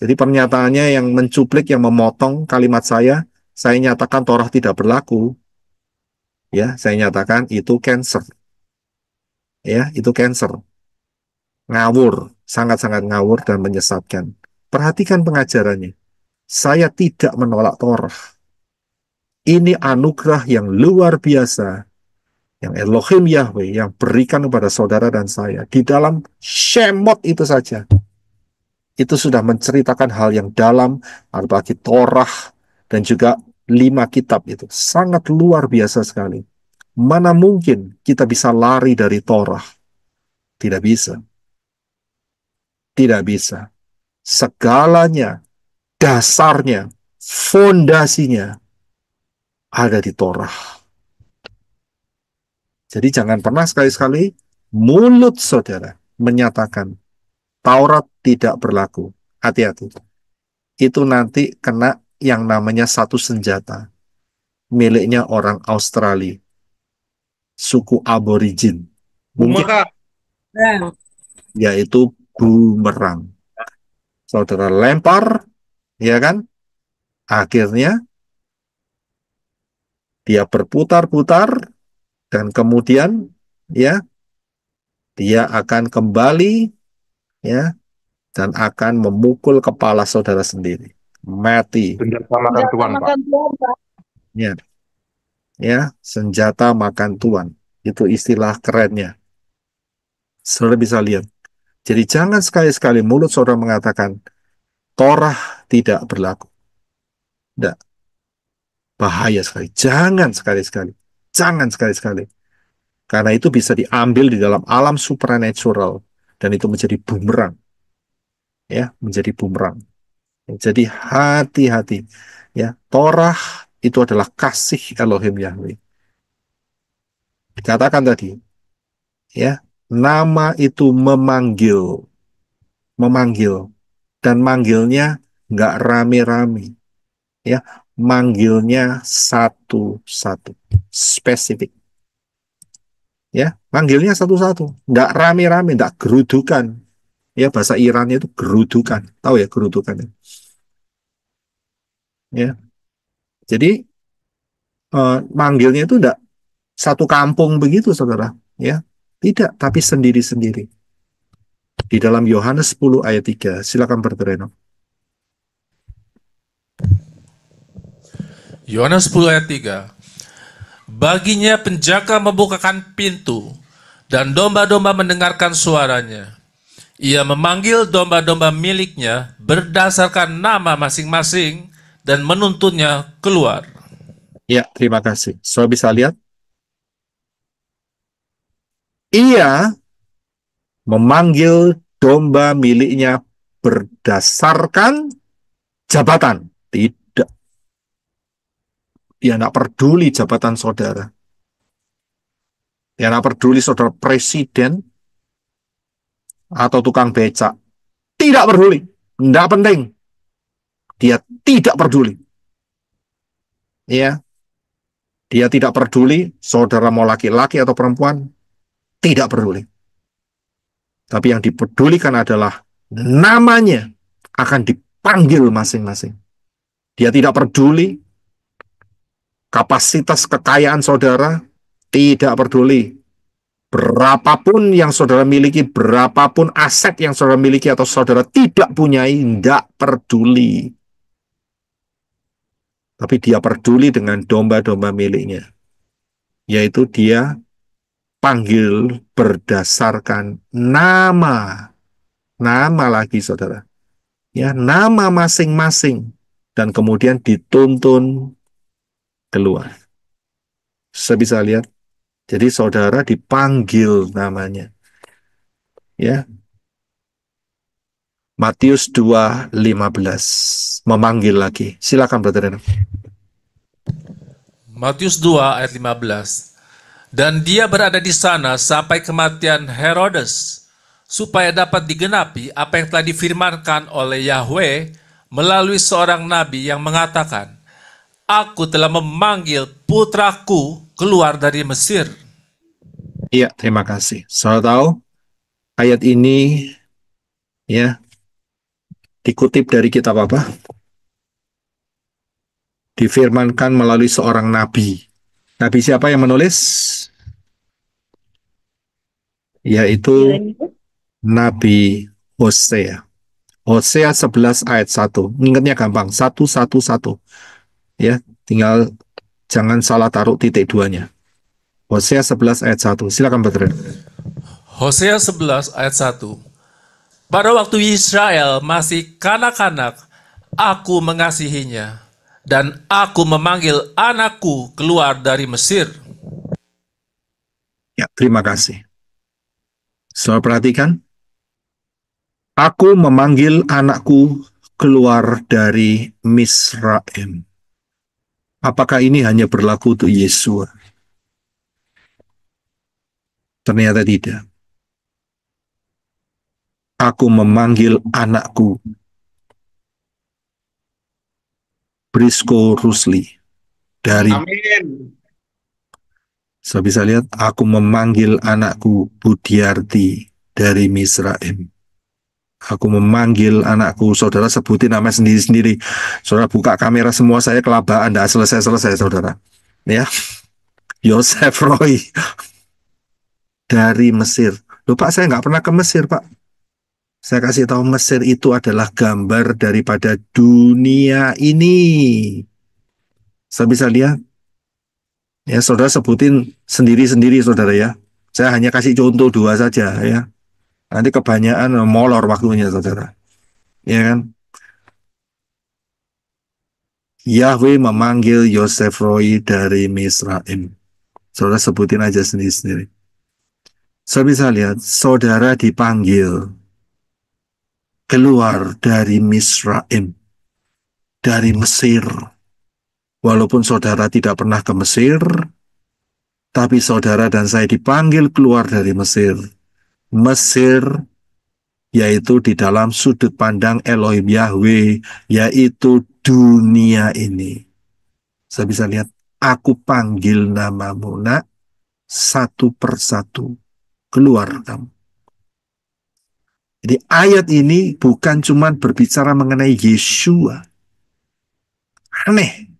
Jadi pernyataannya yang mencuplik, yang memotong kalimat saya nyatakan Torah tidak berlaku. Ya, saya nyatakan itu cancer. Ya, itu cancer. Ngawur, sangat-sangat ngawur dan menyesatkan. Perhatikan pengajarannya. Saya tidak menolak Torah. Ini anugerah yang luar biasa yang Elohim Yahweh yang berikan kepada saudara dan saya. Di dalam Shemot itu saja. Itu sudah menceritakan hal yang dalam, apalagi Torah dan juga 5 kitab itu. Sangat luar biasa sekali. Mana mungkin kita bisa lari dari Torah? Tidak bisa. Tidak bisa. Segalanya, dasarnya, fondasinya ada di Torah. Jadi jangan pernah sekali-sekali mulut saudara menyatakan Taurat tidak berlaku. Hati-hati. Itu nanti kena yang namanya satu senjata. Miliknya orang Australia. Suku aborigin. Mungkin yaitu bumerang. Saudara lempar, ya kan? Akhirnya dia berputar-putar dan kemudian ya dia akan kembali ya dan akan memukul kepala saudara sendiri. Mati. Senjata makan tuan, Pak. Makan Tuhan, Pak. Ya, ya, senjata makan tuan. Itu istilah kerennya. Saudara bisa lihat. Jadi jangan sekali-sekali mulut saudara mengatakan Torah tidak berlaku. Tidak. Bahaya sekali. Jangan sekali-sekali. Jangan sekali-sekali. Karena itu bisa diambil di dalam alam supernatural. Dan itu menjadi bumerang. Ya, menjadi bumerang. Jadi hati-hati. Ya, Torah itu adalah kasih Elohim Yahweh. Dikatakan tadi, ya, nama itu memanggil. Memanggil. Dan manggilnya nggak rame-rame. Ya, manggilnya satu-satu. Spesifik. Ya, manggilnya satu-satu. Nggak rame-rame, nggak gerudukan. Ya, bahasa Irannya itu gerudukan. Tahu ya gerudukan? Ya. Jadi manggilnya itu nggak satu kampung begitu, saudara. Ya, tidak, tapi sendiri-sendiri. Di dalam Yohanes 10 ayat 3, silakan Brother Reno. Yohanes 10 ayat 3. Baginya penjaga membukakan pintu, dan domba-domba mendengarkan suaranya. Ia memanggil domba-domba miliknya berdasarkan nama masing-masing dan menuntunnya keluar. Ya, terima kasih. Saudara bisa lihat? Ia memanggil domba miliknya berdasarkan jabatan. Tidak. Dia tidak peduli jabatan saudara. Dia tidak peduli saudara presiden atau tukang becak. Tidak peduli. Tidak penting. Dia tidak peduli. Ya. Dia tidak peduli saudara mau laki-laki atau perempuan. Tidak peduli. Tapi yang dipedulikan adalah namanya akan dipanggil masing-masing. Dia tidak peduli kapasitas kekayaan saudara, tidak peduli. Berapapun yang saudara miliki, berapapun aset yang saudara miliki atau saudara tidak punyai, tidak peduli. tapi dia peduli dengan domba-domba miliknya, yaitu dia panggil berdasarkan nama, nama lagi saudara, ya nama masing-masing, dan kemudian dituntun keluar. Saya bisa lihat, jadi saudara dipanggil namanya, ya. Matius 2:15 memanggil lagi. Silakan Brother Reno. Matius 2 ayat 15. Dan dia berada di sana sampai kematian Herodes, supaya dapat digenapi apa yang telah difirmankan oleh Yahweh melalui seorang nabi yang mengatakan, Aku telah memanggil putraku keluar dari Mesir. Iya, terima kasih. Saudara tahu ayat ini ya dikutip dari kitab apa? Difirmankan melalui seorang nabi. Nabi siapa yang menulis? Yaitu Nabi Hosea. Hosea 11 ayat 1. Ingatnya gampang, 111. Ya, tinggal jangan salah taruh titik duanya. Hosea 11 ayat 1. Silakan Brother. Hosea 11 ayat 1. Pada waktu Israel masih kanak-kanak, aku mengasihinya, dan aku memanggil anakku keluar dari Mesir. Ya, terima kasih. Saudara perhatikan. Aku memanggil anakku keluar dari Misraim. Apakah ini hanya berlaku untuk Yesua? Ternyata tidak. Aku memanggil anakku, Brisco Rusli, dari... Amin. Saya bisa lihat, aku memanggil anakku Budiarti dari Misraim. Aku memanggil anakku, saudara sebutin nama sendiri-sendiri. Saudara buka kamera semua, saya kelabaan, tidak selesai-selesai saudara. Ya, Yosef Roy dari Mesir. Loh Pak, saya nggak pernah ke Mesir Pak. Saya kasih tahu, Mesir itu adalah gambar daripada dunia ini. Saya bisa lihat. Ya, saudara sebutin sendiri-sendiri saudara ya. Saya hanya kasih contoh 2 saja ya. Nanti kebanyakan molor waktunya saudara. Ya kan? Yahweh memanggil Yosef Roy dari Misraim. Saudara sebutin aja sendiri-sendiri. Saya bisa lihat, saudara dipanggil keluar dari Misraim, dari Mesir. Walaupun saudara tidak pernah ke Mesir, tapi saudara dan saya dipanggil keluar dari Mesir. Mesir, yaitu di dalam sudut pandang Elohim Yahweh, yaitu dunia ini. Saya bisa lihat, aku panggil namamu nak, satu persatu keluar kamu. Jadi ayat ini bukan cuma berbicara mengenai Yeshua. Aneh.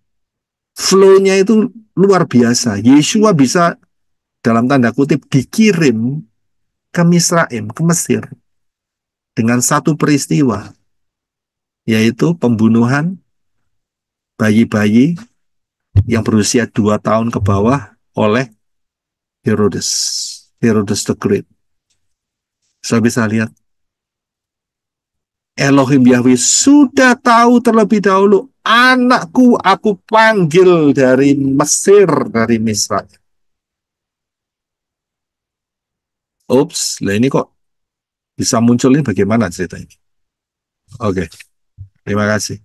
Flow-nya itu luar biasa. Yeshua bisa dalam tanda kutip dikirim ke Misraim, ke Mesir. Dengan satu peristiwa. Yaitu pembunuhan bayi-bayi yang berusia 2 tahun ke bawah oleh Herodes. Herodes the Great. Saya bisa lihat. Elohim Yahweh sudah tahu terlebih dahulu, anakku aku panggil dari Mesir, dari Misraim. Ups, lah ini kok bisa muncul ini bagaimana cerita ini? Oke, terima kasih.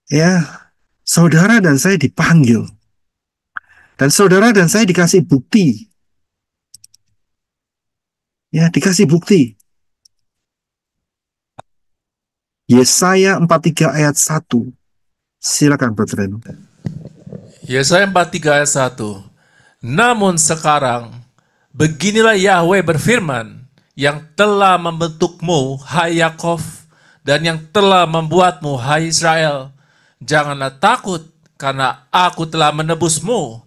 Ya, saudara dan saya dipanggil. Dan saudara dan saya dikasih bukti. Ya, dikasih bukti. Yesaya 43 ayat 1. Silakan Brother Reno. Yesaya 43 ayat 1. Namun sekarang, beginilah Yahweh berfirman, yang telah membentukmu, hai Yakov, dan yang telah membuatmu, hai Israel. Janganlah takut, karena aku telah menebusmu.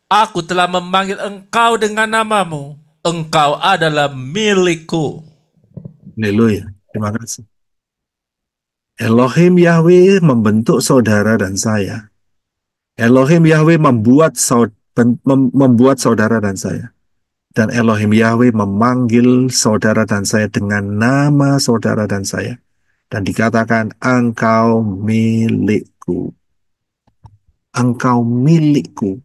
Aku telah memanggil engkau dengan namamu. Engkau adalah milikku. Haleluya. Terima kasih. Elohim Yahweh membentuk saudara dan saya. Elohim Yahweh membuat saudara dan saya. Dan Elohim Yahweh memanggil saudara dan saya dengan nama saudara dan saya. Dan dikatakan, engkau milikku. Engkau milikku.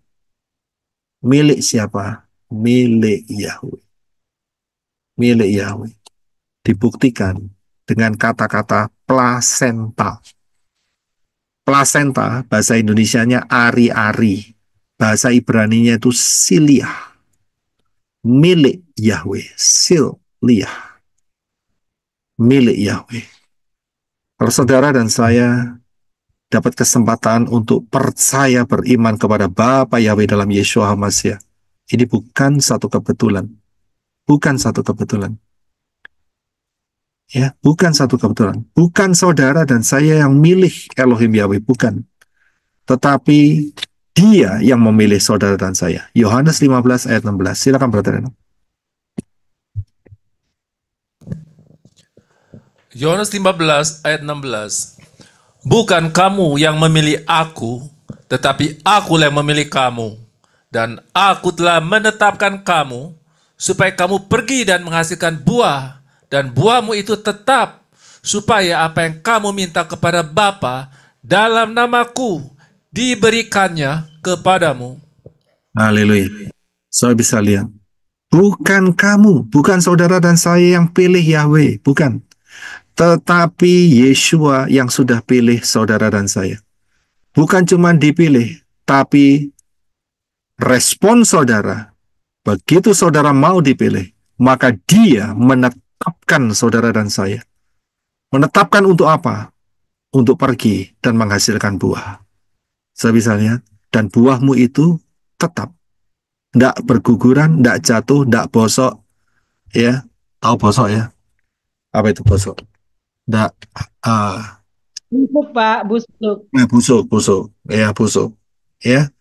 Milik siapa? Milik Yahweh. Milik Yahweh. Dibuktikan dengan kata-kata plasenta. Plasenta, bahasa Indonesianya ari-ari. Bahasa Ibraninya itu siliah. Milik Yahweh. Siliah. Milik Yahweh. Kalau saudara dan saya dapat kesempatan untuk percaya beriman kepada Bapa Yahweh dalam Yeshua HaMashiach, ini bukan satu kebetulan. Bukan satu kebetulan. Ya, bukan satu kebetulan. Bukan saudara dan saya yang milih Elohim Yahweh, bukan. Tetapi Dia yang memilih saudara dan saya. Yohanes 15 ayat 16. Silakan Brother Reno. Yohanes 15 ayat 16. Bukan kamu yang memilih aku, tetapi aku yang memilih kamu. Dan aku telah menetapkan kamu, supaya kamu pergi dan menghasilkan buah, dan buahmu itu tetap, supaya apa yang kamu minta kepada Bapa dalam namaku diberikannya kepadamu. Haleluya. Saya bisa lihat. Bukan kamu, bukan saudara dan saya yang pilih Yahweh, bukan. Tetapi Yeshua yang sudah pilih saudara dan saya. Bukan cuma dipilih, tapi respon saudara. Begitu saudara mau dipilih, maka Dia menetapkan saudara dan saya. Menetapkan untuk apa? Untuk pergi dan menghasilkan buah. Saya bisa lihat. Dan buahmu itu tetap. Tidak berguguran, tidak jatuh, tidak bosok. Ya, tahu bosok ya? Apa itu bosok? Tidak, Busuk, Pak, busuk. busuk. Ya, busuk. Ya,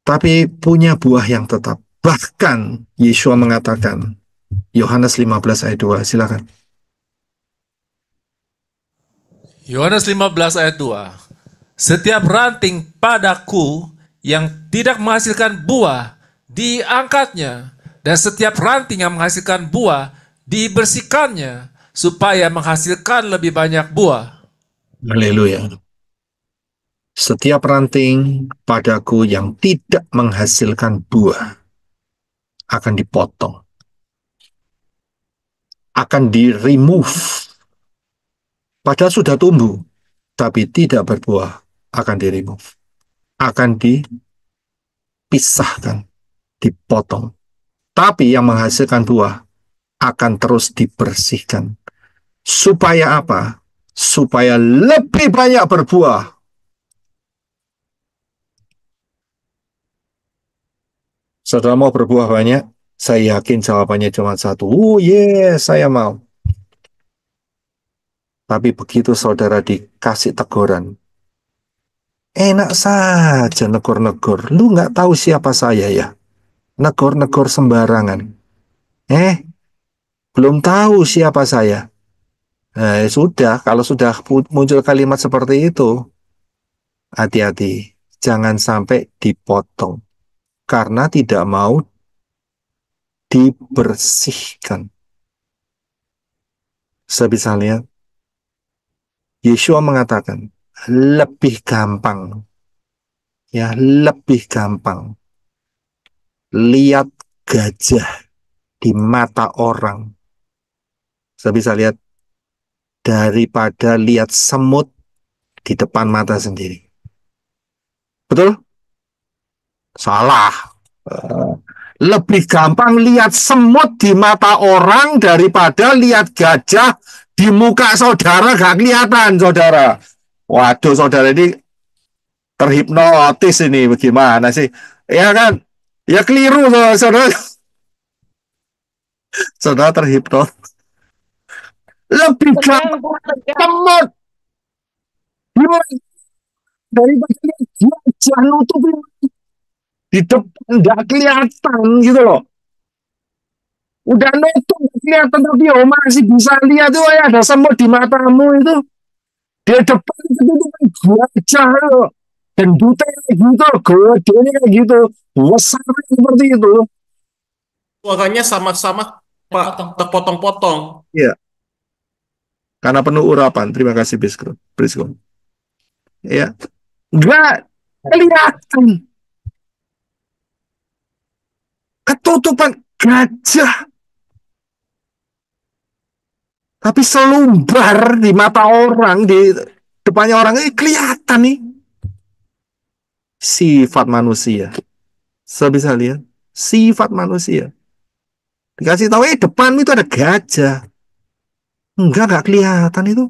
tapi punya buah yang tetap. Bahkan Yeshua mengatakan, Yohanes 15 ayat 2, silakan. Yohanes 15 ayat 2. Setiap ranting padaku yang tidak menghasilkan buah, diangkatnya. Dan setiap ranting yang menghasilkan buah, dibersihkannya, supaya menghasilkan lebih banyak buah. Haleluya. Setiap ranting padaku yang tidak menghasilkan buah akan dipotong. Akan di-remove. Padahal sudah tumbuh, tapi tidak berbuah, akan di-remove. Akan dipisahkan, dipotong. Tapi yang menghasilkan buah akan terus dibersihkan. Supaya apa? Supaya lebih banyak berbuah. Saudara mau berbuah banyak? Saya yakin jawabannya cuma satu. Oh yes, saya mau. Tapi begitu saudara dikasih teguran, enak saja negor-negor. Lu nggak tahu siapa saya ya? Negor-negor sembarangan. Belum tahu siapa saya. Nah, ya sudah, kalau sudah muncul kalimat seperti itu, hati-hati. Jangan sampai dipotong. Karena tidak mau dibersihkan. Saya bisa lihat, Yeshua mengatakan, lebih gampang. Ya, lebih gampang. Lihat gajah di mata orang. Saya bisa lihat daripada lihat semut di depan mata sendiri. Betul? Salah. Lebih gampang lihat semut di mata orang daripada lihat gajah di muka saudara gak kelihatan, saudara. Waduh, saudara ini terhipnotis ini bagaimana sih? Ya kan? Ya keliru, saudara. Saudara terhipnotis. Lebih Tegang, gampang Pak, tegang. semut daripada gajah nutupin di depan nggak kelihatan gitu loh. Udah nutup kelihatan tapi oh masih bisa lihat tuh ya ada semut di matamu itu. Di depan itu tuh gajah loh. Dan buta kayak gitu, gedenya kayak gitu, besar seperti itu. Suaranya sama-sama Pak terpotong-potong. Iya, karena penuh urapan. Terima kasih Biskro. Biskro. Ya, nggak kelihatan ketutupan gajah, tapi selumbar di mata orang, di depannya orang ini kelihatan nih sifat manusia. Saya bisa lihat sifat manusia. Dikasih tahu, depanmu itu ada gajah. Nggak kelihatan itu.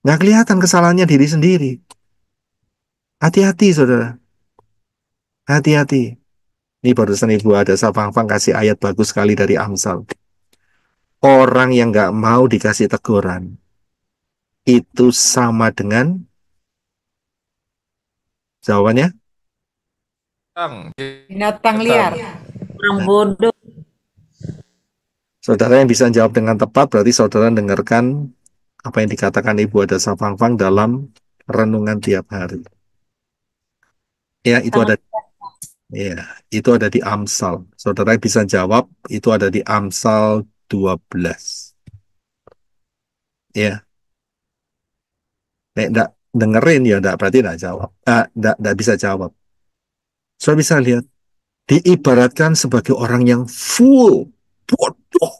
Nggak kelihatan kesalahannya diri sendiri. Hati-hati, saudara. Hati-hati. Ini barusan Ibu ada Safang-Fang kasih ayat bagus sekali dari Amsal. Orang yang nggak mau dikasih teguran, itu sama dengan jawabannya. Binatang liar. Orang bodoh. Saudara yang bisa jawab dengan tepat, berarti saudara dengarkan apa yang dikatakan Ibu ada Safang-Fang dalam renungan tiap hari. Ya, itu ada di Amsal. Saudara bisa jawab, itu ada di Amsal 12. Ya. Enggak dengerin ya, enggak, berarti enggak jawab. Enggak bisa jawab. Saudara bisa lihat, diibaratkan sebagai orang yang full bodoh.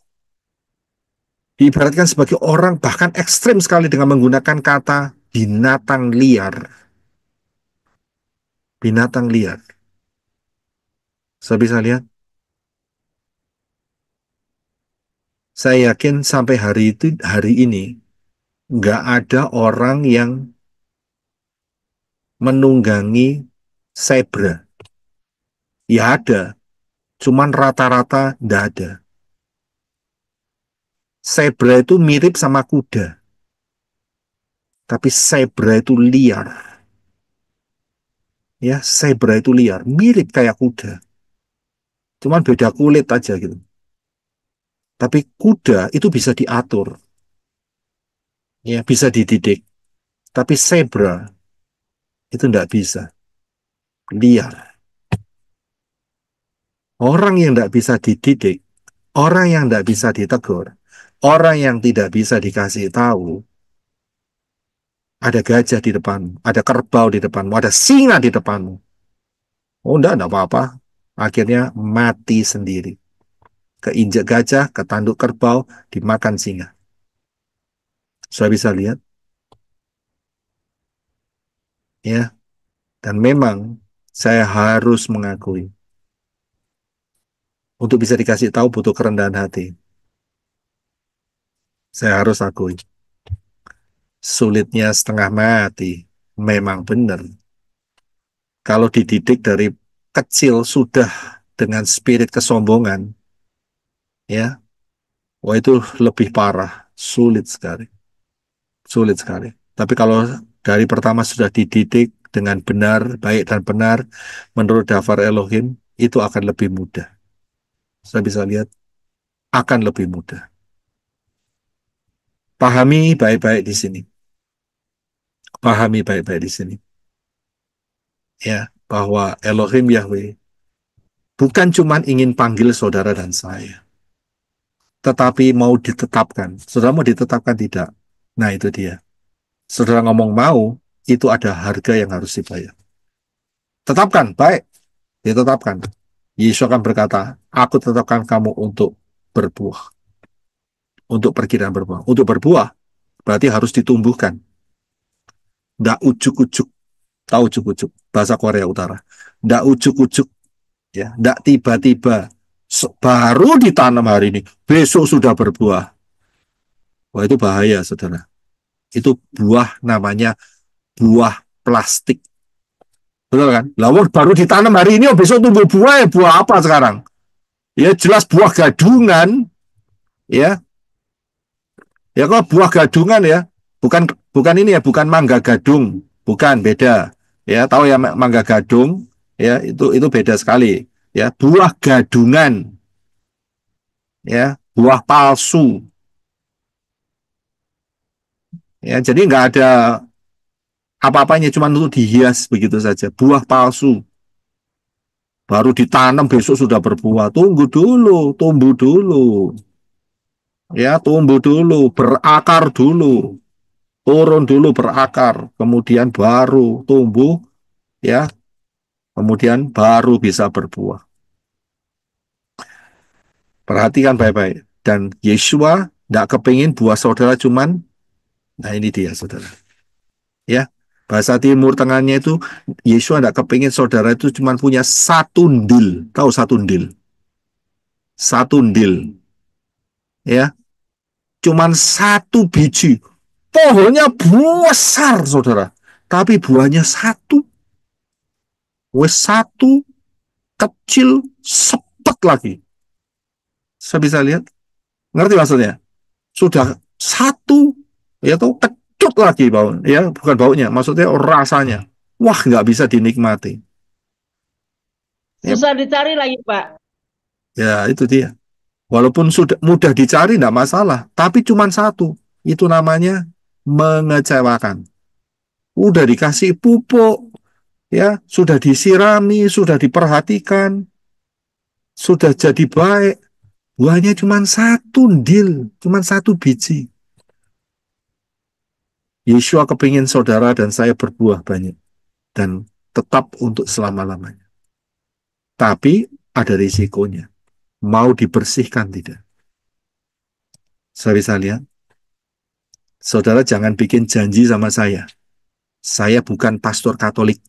Diibaratkan sebagai orang bahkan ekstrim sekali dengan menggunakan kata binatang liar. Binatang liar. Saya bisa lihat. Saya yakin sampai hari ini, nggak ada orang yang menunggangi zebra. Ya ada, cuman rata-rata nggak ada. Zebra itu mirip sama kuda, tapi zebra itu liar. Ya, zebra itu liar, mirip kayak kuda. Cuman beda kulit aja gitu. Tapi kuda itu bisa diatur, ya bisa dididik. Tapi zebra itu nggak bisa, liar. Orang yang nggak bisa dididik, orang yang nggak bisa ditegur, orang yang tidak bisa dikasih tahu, ada gajah di depanmu, ada kerbau di depanmu, ada singa di depanmu. Oh, enggak apa-apa. Akhirnya mati sendiri. Keinjak gajah, ketanduk kerbau, dimakan singa. Saya bisa lihat. Ya, dan memang saya harus mengakui. Untuk bisa dikasih tahu butuh kerendahan hati. Saya harus akui. Sulitnya setengah mati. Memang benar. Kalau dididik dari kecil sudah dengan spirit kesombongan, ya, wah itu lebih parah, sulit sekali, sulit sekali. Tapi kalau dari pertama sudah dididik dengan benar, baik dan benar, menurut Dafar Elohim, itu akan lebih mudah. Saya bisa lihat, akan lebih mudah. Pahami baik-baik di sini. Pahami baik-baik di sini. Ya, bahwa Elohim Yahweh bukan cuma ingin panggil saudara dan saya, tetapi mau ditetapkan. Saudara mau ditetapkan tidak? Nah, itu dia. Saudara ngomong mau, itu ada harga yang harus dibayar. Tetapkan, baik. Ditetapkan. Yesus akan berkata, aku tetapkan kamu untuk berbuah. Untuk pergi dan berbuah. Untuk berbuah, berarti harus ditumbuhkan. Nggak ujuk-ujuk. Tahu ujuk-ujuk, bahasa Korea Utara. Nggak ujuk-ujuk. Ya, nggak tiba-tiba. Baru ditanam hari ini, besok sudah berbuah. Wah, itu bahaya, saudara. Itu buah namanya buah plastik. Betul kan? Lalu baru ditanam hari ini, besok tumbuh buah, ya buah apa sekarang? Ya jelas buah gadungan, ya. Ya kok buah gadungan ya, bukan bukan ini ya, bukan mangga gadung, bukan, beda. Ya tahu ya mangga gadung, ya itu beda sekali. Ya buah gadungan, ya, buah palsu, ya. Jadi nggak ada apa-apanya, cuma untuk dihias begitu saja. Buah palsu, baru ditanam besok sudah berbuah. Tunggu dulu, tumbuh dulu, ya, tumbuh dulu, berakar dulu, turun dulu berakar, kemudian baru tumbuh, ya, kemudian baru bisa berbuah. Perhatikan baik-baik. Dan Yesua tidak kepingin buah saudara cuman, nah ini dia saudara. Ya, bahasa Timur Tengahnya itu, Yesua tidak kepingin saudara itu cuman punya satu ndil. Tahu satu ndil? Satu ndil. Ya, cuman satu biji. Pohonnya besar saudara. Tapi buahnya satu. Wes satu, kecil, sepet lagi. Saya bisa lihat? Ngerti maksudnya? Sudah satu, ya tuh kecut lagi bau, ya bukan baunya, maksudnya rasanya, wah nggak bisa dinikmati. Ya, Susah dicari lagi, Pak. ya itu dia. Walaupun sudah mudah dicari nggak masalah, tapi cuma satu, itu namanya mengecewakan. Udah dikasih pupuk, ya sudah disirami, sudah diperhatikan, sudah jadi baik, buahnya cuma satu ndil, cuma satu biji. Yesua kepingin saudara dan saya berbuah banyak dan tetap untuk selama-lamanya. Tapi ada risikonya. Mau dibersihkan tidak? Saya bisa lihat. Saudara jangan bikin janji sama saya. Saya bukan pastor Katolik.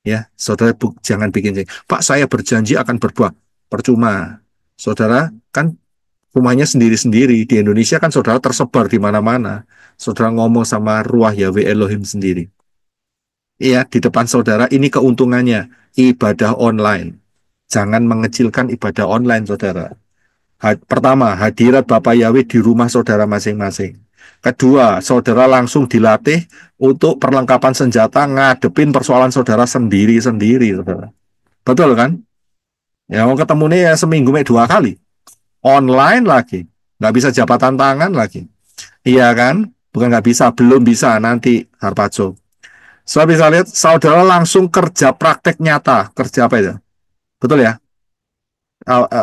Ya, saudara jangan bikin janji. Pak, saya berjanji akan berbuah. Percuma. Saudara kan rumahnya sendiri-sendiri. Di Indonesia kan saudara tersebar di mana-mana. Saudara ngomong sama Ruah Yahweh Elohim sendiri. Iya, di depan saudara ini keuntungannya. Ibadah online. Jangan mengecilkan ibadah online, saudara. Pertama, hadirat Bapak Yahweh di rumah saudara masing-masing. Kedua, saudara langsung dilatih untuk perlengkapan senjata ngadepin persoalan saudara sendiri-sendiri, saudara. Betul kan? Ya, mau ketemu nih ya seminggu 2 kali. Online lagi. Nggak bisa jabatan tangan lagi. Iya kan? Bukan nggak bisa, belum bisa nanti, Harpajo. Saya bisa lihat, saudara langsung kerja praktek nyata. Kerja apa itu? Betul ya?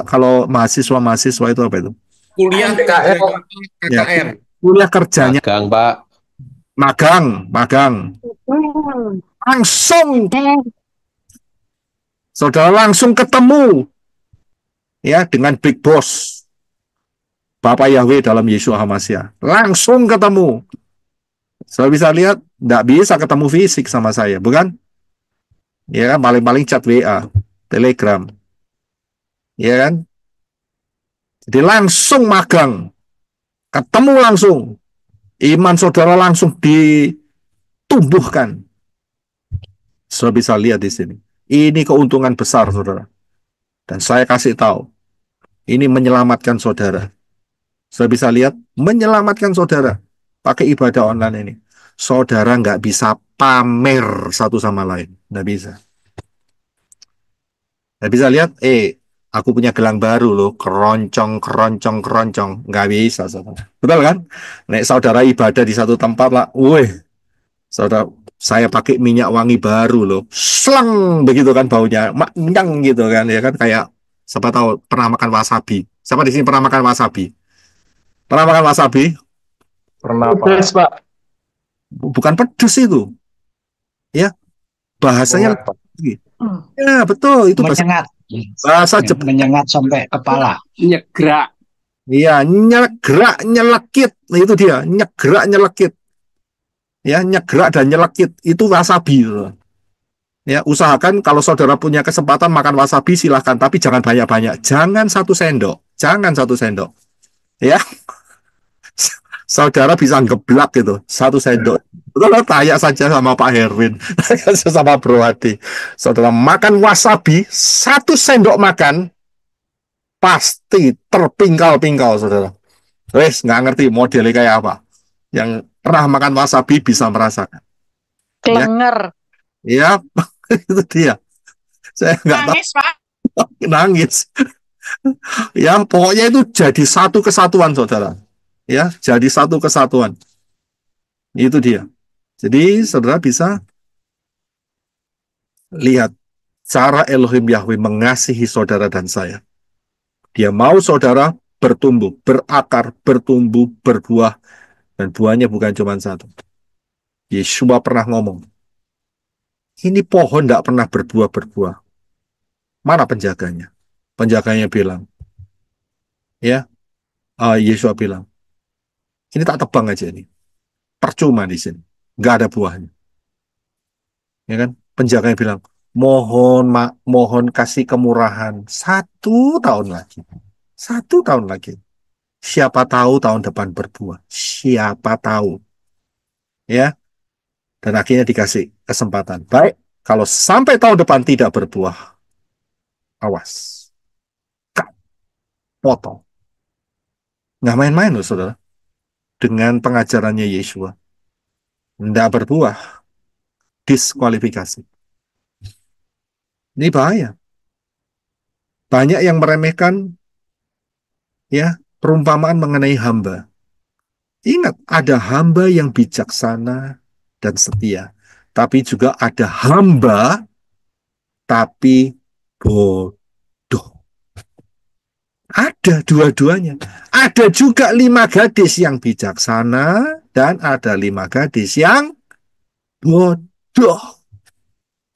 Kalau mahasiswa-mahasiswa itu apa itu? Kuliah KKN. Ya, KKN. kuliah kerjanya Magang, Pak. magang. Langsung saudara langsung ketemu ya dengan Big Boss Bapak Yahweh dalam Yeshua HaMashiach. Langsung ketemu. Saya bisa lihat, tidak bisa ketemu fisik sama saya, bukan? Ya kan, paling-paling chat WA, Telegram. Ya kan? Jadi langsung magang. Ketemu langsung. Iman saudara langsung ditumbuhkan. Saudara bisa lihat di sini. Ini keuntungan besar, saudara. Dan saya kasih tahu, ini menyelamatkan saudara. Saudara bisa lihat, menyelamatkan saudara. Pakai ibadah online ini. Saudara nggak bisa pamer satu sama lain. Nggak bisa. Nggak bisa lihat, aku punya gelang baru loh, keroncong, keroncong, keroncong. Nggak bisa, saudara. Betul kan? Nek saudara ibadah di satu tempat lah, saudara, saya pakai minyak wangi baru loh, sleng begitu kan baunya, maknyang gitu kan, ya kan kayak siapa tahu pernah makan wasabi? Siapa di sini pernah makan wasabi? Pernah makan wasabi? Pernah, Pak. Pedes, Pak. Bukan pedes itu, ya bahasanya Menyengat, Pak. lagi. Ya betul itu bahasa Jepang. menyengat sampai kepala. Nyegrak. Iya, nyegrak nyelekit. Nah, itu dia, nyegrak nyelekit. Ya, nyegrak dan nyelekit itu wasabi. Ya, usahakan kalau saudara punya kesempatan makan wasabi silahkan, tapi jangan banyak-banyak. Jangan 1 sendok. Jangan 1 sendok. Ya, saudara bisa geblak gitu 1 sendok. Saudara tanya saja sama Pak Herwin, sama Bro Hadi. Saudara makan wasabi 1 sendok makan pasti terpingkal-pingkal, saudara. Wes nggak ngerti modelnya kayak apa. Yang pernah makan wasabi bisa merasakan. Klenger. Ya, itu dia. Saya nggak tahu. Nangis, Pak. Nangis. Ya, pokoknya itu jadi satu kesatuan, saudara. Ya, jadi satu kesatuan. Itu dia. Jadi, saudara bisa lihat cara Elohim Yahweh mengasihi saudara dan saya. Dia mau saudara bertumbuh, berakar, bertumbuh, berbuah, dan buahnya bukan cuma satu. Yeshua pernah ngomong, ini pohon tidak pernah berbuah-berbuah. Mana penjaganya? Penjaganya bilang, ya, Yeshua bilang, ini tak tebang aja ini. Percuma di sini. Nggak ada buahnya. Ya kan? Penjaganya bilang, mohon kasih kemurahan 1 tahun lagi. 1 tahun lagi. Siapa tahu tahun depan berbuah. Siapa tahu. Ya. Dan akhirnya dikasih kesempatan. Baik, kalau sampai tahun depan tidak berbuah, awas. Kak, potong. Nggak main-main loh, saudara. Dengan pengajarannya Yeshua. Nggak berbuah, diskualifikasi. Ini bahaya. Banyak yang meremehkan ya perumpamaan mengenai hamba. Ingat, ada hamba yang bijaksana dan setia. Tapi juga ada hamba tapi bodoh. Ada dua-duanya. Ada juga 5 gadis yang bijaksana dan ada 5 gadis yang bodoh.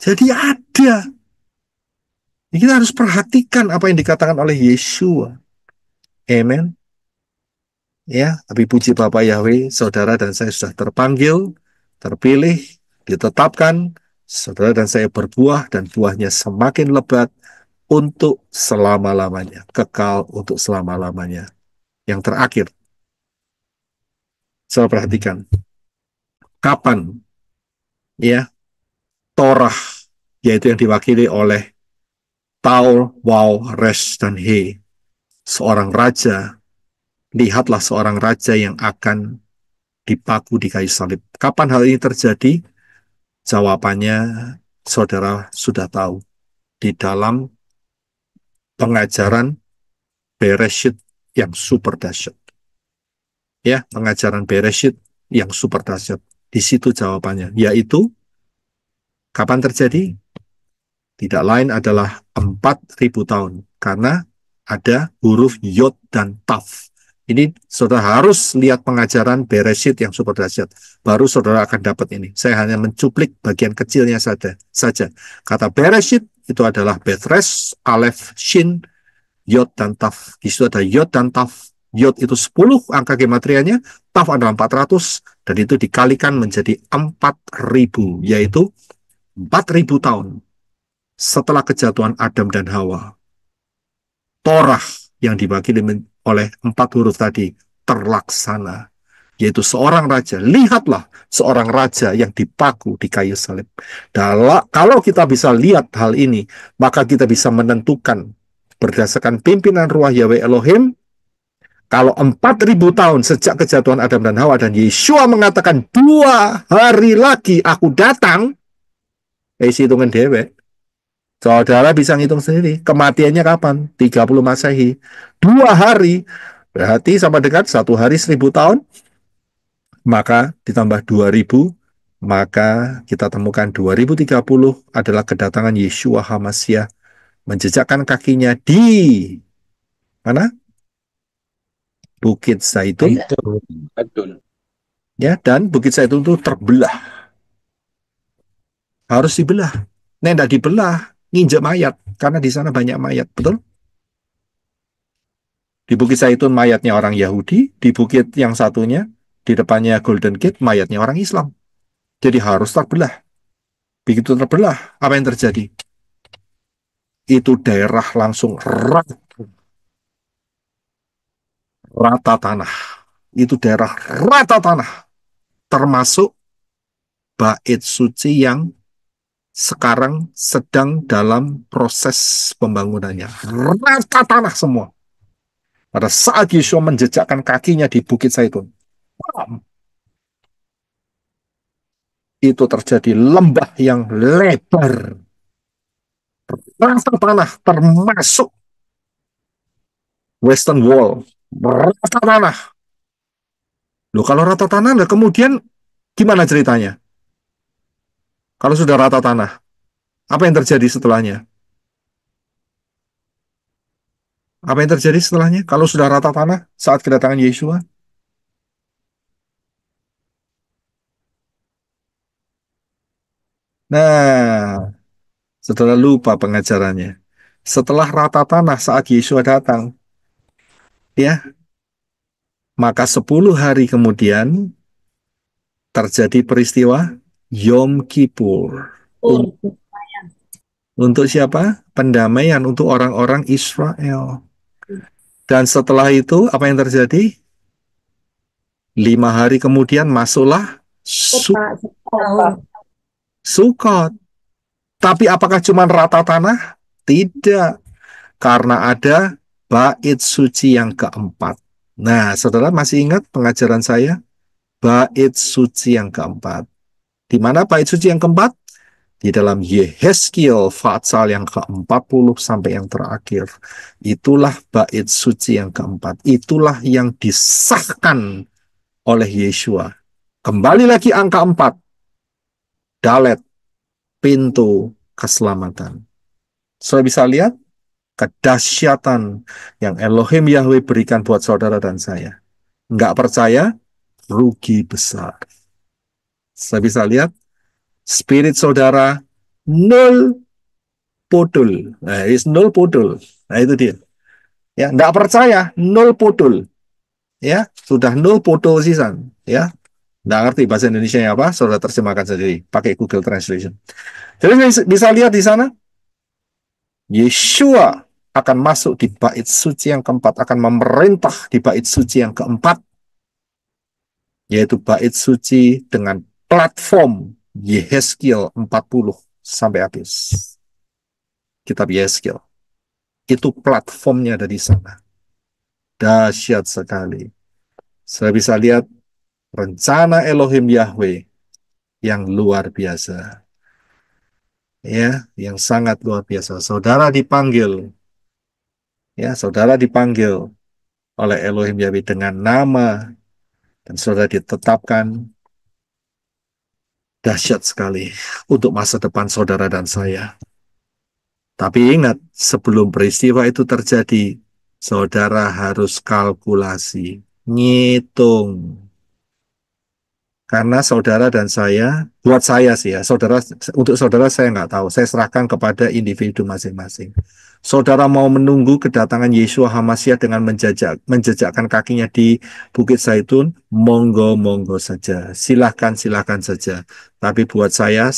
Jadi ada. Kita harus perhatikan apa yang dikatakan oleh Yeshua. Amen. Ya, tapi puji Bapa Yahweh, saudara dan saya sudah terpanggil, terpilih, ditetapkan, saudara dan saya berbuah dan buahnya semakin lebat untuk selama-lamanya, kekal untuk selama-lamanya. Yang terakhir, saya perhatikan, kapan ya Torah, yaitu yang diwakili oleh Taul, Waw, Resh, dan He, seorang raja, lihatlah seorang raja yang akan dipaku di kayu salib. Kapan hal ini terjadi? Jawabannya saudara sudah tahu di dalam pengajaran Bereshit yang super dahsyat. Ya, pengajaran Bereshit yang super dahsyat. Di situ jawabannya, yaitu kapan terjadi? Tidak lain adalah 4.000 tahun karena ada huruf Yod dan Taf. Ini saudara harus lihat pengajaran Bereshit yang super dahsyat. Baru saudara akan dapat ini. Saya hanya mencuplik bagian kecilnya saja. Kata Bereshit itu adalah Bethres, Aleph, Shin, Yod, dan Taf. Di situ ada Yod dan Taf. Yod itu 10 angka gematrianya, Taf adalah 400, dan itu dikalikan menjadi 4.000, yaitu 4.000 tahun setelah kejatuhan Adam dan Hawa. Torah yang dibagi oleh 4 huruf tadi terlaksana, yaitu seorang raja. Lihatlah seorang raja yang dipaku di kayu salib. Kalau kita bisa lihat hal ini, maka kita bisa menentukan berdasarkan pimpinan Ruah Yahweh Elohim, kalau 4.000 tahun sejak kejatuhan Adam dan Hawa dan Yeshua mengatakan 2 hari lagi aku datang, hitungan dewek. Saudara bisa ngitung sendiri, kematiannya kapan? 30 Masehi. 2 hari, berarti sama dengan 1 hari 1.000 tahun, maka ditambah 2.000, maka kita temukan 2030 adalah kedatangan Yeshua HaMashiach, menjejakkan kakinya di mana? Bukit Zaitun. Betul. Ya, dan Bukit Zaitun itu terbelah. Harus dibelah. Nah, tidak dibelah, nginjek mayat, karena di sana banyak mayat, betul? Di Bukit Zaitun mayatnya orang Yahudi, di bukit yang satunya, di depannya Golden Gate, mayatnya orang Islam. Jadi harus terbelah. Begitu terbelah, apa yang terjadi? Itu daerah langsung rata tanah. Itu daerah rata tanah. Termasuk bait suci yang sekarang sedang dalam proses pembangunannya. Rata tanah semua. Pada saat Yeshua menjejakkan kakinya di Bukit Zaitun, itu terjadi lembah yang lebar. Rata tanah termasuk Western Wall, rata tanah. Loh, kalau rata tanah, lah kemudian gimana ceritanya? Kalau sudah rata tanah, apa yang terjadi setelahnya? Apa yang terjadi setelahnya? Kalau sudah rata tanah saat kedatangan Yeshua? Nah, saudara lupa pengajarannya. Setelah rata tanah saat Yeshua datang, ya, maka 10 hari kemudian terjadi peristiwa Yom Kippur. Untuk siapa? Pendamaian untuk orang-orang Israel. Dan setelah itu apa yang terjadi? 5 hari kemudian masuklah Sukot. Tapi apakah cuma rata tanah? Tidak. Karena ada bait suci yang keempat. Nah, saudara masih ingat pengajaran saya? Bait suci yang keempat. Di mana bait suci yang keempat? Di dalam Yehezkiel pasal yang ke-40 sampai yang terakhir. Itulah bait suci yang keempat. Itulah yang disahkan oleh Yeshua. Kembali lagi angka 4. Dalet, pintu keselamatan. Saudara bisa lihat kedahsyatan yang Elohim Yahweh berikan buat saudara dan saya. Nggak percaya, rugi besar. Saya bisa lihat spirit saudara nol podul. Nah, is nol podul. Nah, itu dia. Ya, nggak percaya, nol podul. Ya, sudah nol podul sisan. Ya, nggak ngerti bahasa Indonesia apa, saudara terjemahkan sendiri pakai Google Translation. Jadi bisa lihat di sana, Yeshua akan masuk di bait suci yang keempat, akan memerintah di bait suci yang keempat, yaitu bait suci dengan platform Yehezkiel 40 sampai habis. Kitab Yehezkiel. Itu platformnya ada di sana. Dahsyat sekali. Saya bisa lihat rencana Elohim Yahweh yang luar biasa. Ya, yang sangat luar biasa. Saudara dipanggil. Ya, saudara dipanggil oleh Elohim Yahweh dengan nama dan saudara ditetapkan dahsyat sekali untuk masa depan saudara dan saya. Tapi ingat, sebelum peristiwa itu terjadi, saudara harus kalkulasi, ngitung. Karena saudara dan saya, buat saya sih ya, saudara, untuk saudara saya nggak tahu, saya serahkan kepada individu masing-masing. Saudara mau menunggu kedatangan Yeshua HaMasyiah dengan menjejakkan kakinya di Bukit Zaitun, monggo saja, silahkan saja. Tapi buat saya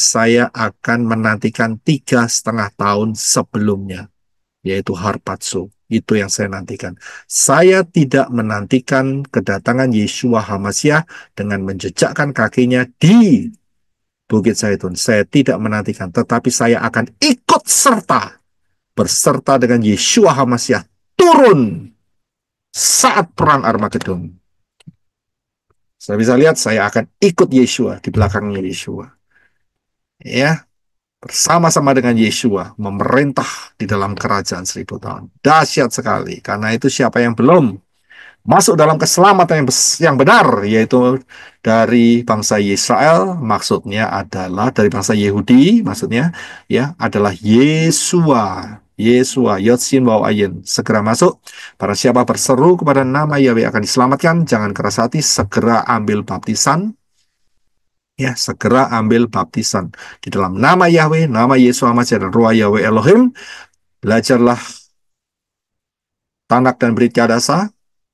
akan menantikan 3,5 tahun sebelumnya, yaitu Harpazo. Itu yang saya nantikan. Saya tidak menantikan kedatangan Yeshua HaMasyiah dengan menjejakkan kakinya di Bukit Zaitun. Saya tidak menantikan, tetapi saya akan ikut serta, berserta dengan Yeshua HaMasyiah turun saat perang Armageddon. Saya bisa lihat, saya akan ikut Yeshua di belakangnya Yeshua. Ya, bersama-sama dengan Yeshua memerintah di dalam kerajaan 1000 tahun. Dahsyat sekali. Karena itu siapa yang belum masuk dalam keselamatan yang benar, yaitu dari bangsa Israel, maksudnya adalah dari bangsa Yehudi, maksudnya ya adalah Yeshua. Yotsin Waw Ayin, segera masuk. Para siapa berseru kepada nama Yahweh akan diselamatkan. Jangan keras hati, segera ambil baptisan. Ya, segera ambil baptisan di dalam nama Yahweh, nama Yeshua HaMasyiah dan Ruah Yahweh Elohim. Belajarlah Tanak dan Brit Kadasa,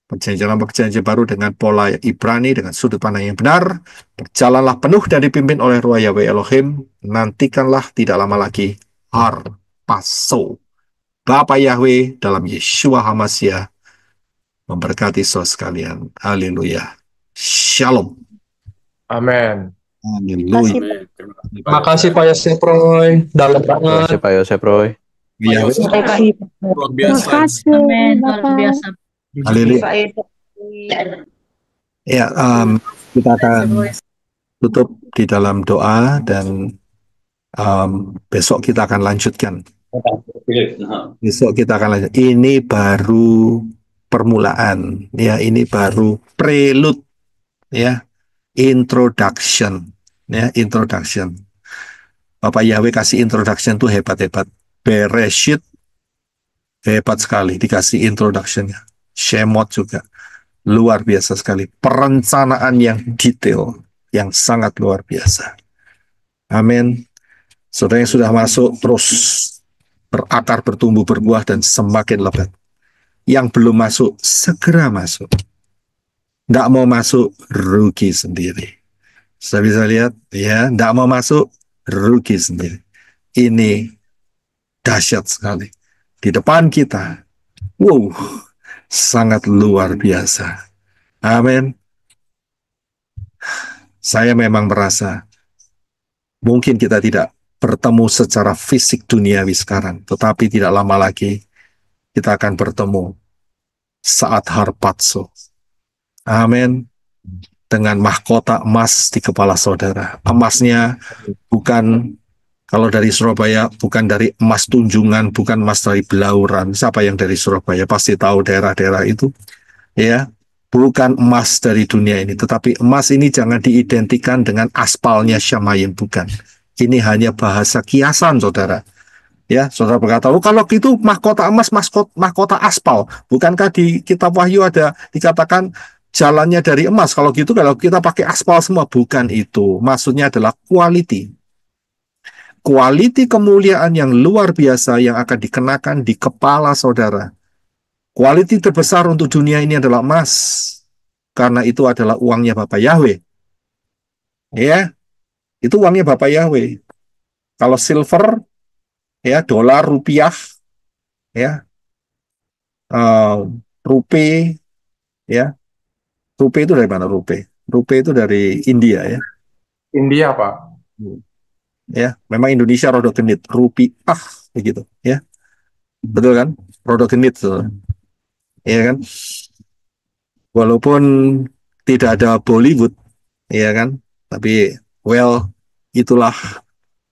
perjanjian baru dengan pola Ibrani, dengan sudut pandang yang benar. Berjalanlah penuh dan dipimpin oleh Ruah Yahweh Elohim. Nantikanlah tidak lama lagi Harpazo. Bapa Yahweh dalam Yeshua HaMasyiah memberkati saudara sekalian. Haleluya. Shalom. Amin. Haleluya. Makasih Pak Yosef Roy. Dalam banget. Pak Yosef Roy. Ya, Luar biasa. Amin, luar biasa. haleluya. Ya, kita akan tutup di dalam doa dan besok kita akan lanjutkan. Besok kita akan lanjut. Ini baru permulaan, ya ini baru prelude, ya introduction, ya introduction. Bapak Yahweh kasih introduction tuh hebat-hebat. Bereshit hebat sekali dikasih introductionnya. Shemot juga luar biasa sekali. Perencanaan yang detail, yang sangat luar biasa. Amin. Saudara yang sudah masuk terus berakar, bertumbuh, berbuah, dan semakin lebat. Yang belum masuk, segera masuk. Nggak mau masuk, rugi sendiri. Saya bisa lihat, ya, nggak mau masuk, rugi sendiri. Ini dahsyat sekali. Di depan kita, wow, sangat luar biasa. Amin. Saya memang merasa, mungkin kita tidak bertemu secara fisik duniawi sekarang, tetapi tidak lama lagi, kita akan bertemu saat harpazo. Amin. Dengan mahkota emas di kepala saudara. Emasnya bukan, kalau dari Surabaya, bukan dari emas Tunjungan, bukan emas dari Belauran. Siapa yang dari Surabaya pasti tahu daerah-daerah itu. Ya, bukan emas dari dunia ini. Tetapi emas ini jangan diidentikan dengan aspalnya Syamayim, bukan. Ini hanya bahasa kiasan, saudara. Ya, saudara berkata, oh kalau itu mahkota emas, mahkota aspal. Bukankah di kitab Wahyu ada dikatakan jalannya dari emas? Kalau gitu, kalau kita pakai aspal semua, bukan itu. Maksudnya adalah quality. Quality kemuliaan yang luar biasa yang akan dikenakan di kepala saudara. Quality terbesar untuk dunia ini adalah emas. Karena itu adalah uangnya Bapak Yahweh. Ya, itu uangnya Bapak Yahweh. Kalau silver, ya dolar, rupiah, ya, rupiah, ya, rupiah itu dari mana rupiah? Rupiah itu dari India, ya. India, Pak. Ya, memang Indonesia rodok genit, rupiah, begitu, ya, betul kan? Rodok genit, tuh. Ya kan? Walaupun tidak ada Bollywood, ya kan? Tapi, well, itulah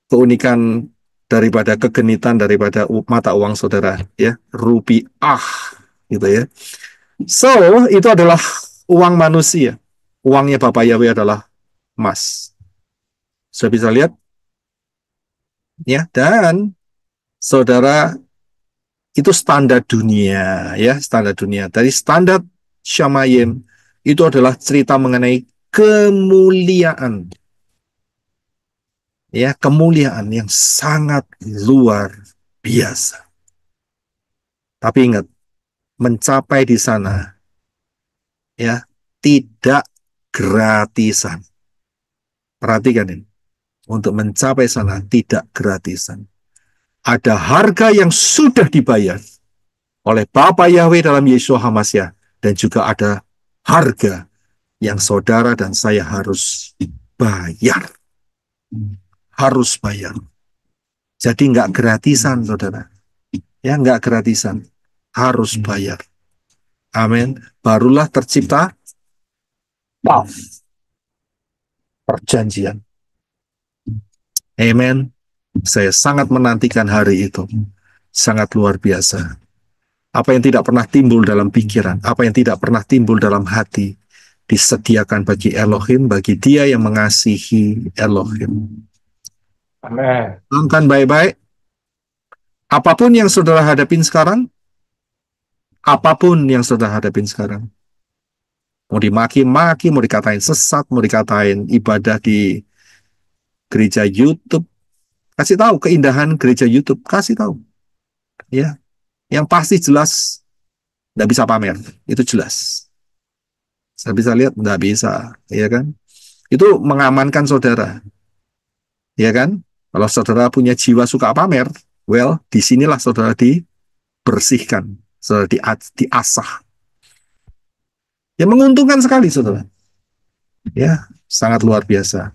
keunikan daripada kegenitan daripada mata uang saudara, ya, rupiah, gitu ya. So, itu adalah uang manusia. Uangnya Bapak Yahweh adalah emas. Sudah bisa lihat? Ya, dan saudara, itu standar dunia, ya, standar dunia. Dari standar Syamayim, itu adalah cerita mengenai kemuliaan. Ya, kemuliaan yang sangat luar biasa. Tapi ingat, mencapai di sana, ya, tidak gratisan. Perhatikan ini. Untuk mencapai sana tidak gratisan. Ada harga yang sudah dibayar oleh Bapa Yahweh dalam Yeshua HaMashiach, dan juga ada harga yang saudara dan saya harus bayar. Harus bayar. Jadi nggak gratisan, saudara. Ya, nggak gratisan. Harus bayar. Amin. Barulah tercipta perjanjian. Amen. Saya sangat menantikan hari itu. Sangat luar biasa. Apa yang tidak pernah timbul dalam pikiran, apa yang tidak pernah timbul dalam hati, disediakan bagi Elohim, bagi dia yang mengasihi Elohim. Amin. Lakukan baik-baik. Apapun yang saudara hadapin sekarang, apapun yang saudara hadapin sekarang, mau dimaki-maki, mau dikatain sesat, mau dikatain ibadah di gereja YouTube, kasih tahu keindahan gereja YouTube, kasih tahu. Ya, yang pasti jelas nggak bisa pamer, itu jelas. Saya bisa lihat nggak bisa, ya kan? Itu mengamankan saudara, ya kan? Kalau saudara punya jiwa suka pamer, well, disinilah saudara dibersihkan, saudara diasah. Ya, menguntungkan sekali saudara. Ya, sangat luar biasa.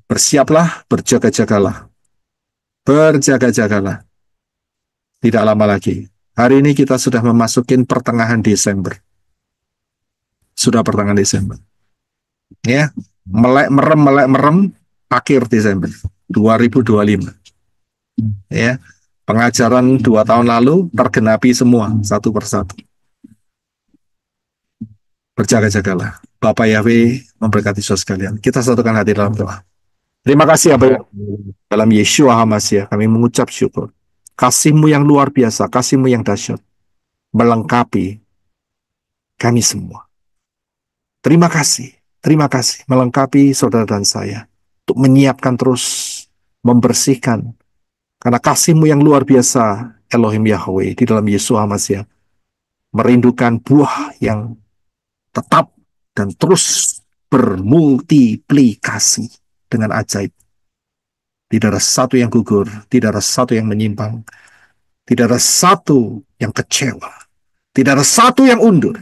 Bersiaplah, berjaga-jagalah. Berjaga-jagalah. Tidak lama lagi. Hari ini kita sudah memasukin pertengahan Desember. Sudah pertengahan Desember. Ya, melek merem, akhir Desember 2025. Ya, pengajaran 2 tahun lalu tergenapi semua satu persatu. Berjaga-jagalah. Bapak Yahweh memberkati saudara sekalian. Kita satukan hati dalam doa. Terima kasih Bapak. Dalam Yeshua HaMashiach kami mengucap syukur. Kasih-Mu yang luar biasa, kasih-Mu yang dahsyat melengkapi kami semua. Terima kasih melengkapi saudara dan saya untuk menyiapkan terus, membersihkan. Karena kasih-Mu yang luar biasa, Elohim Yahweh, di dalam Yeshua HaMashiach, merindukan buah yang tetap dan terus bermultiplikasi dengan ajaib. Tidak ada satu yang gugur, tidak ada satu yang menyimpang, tidak ada satu yang kecewa, tidak ada satu yang undur,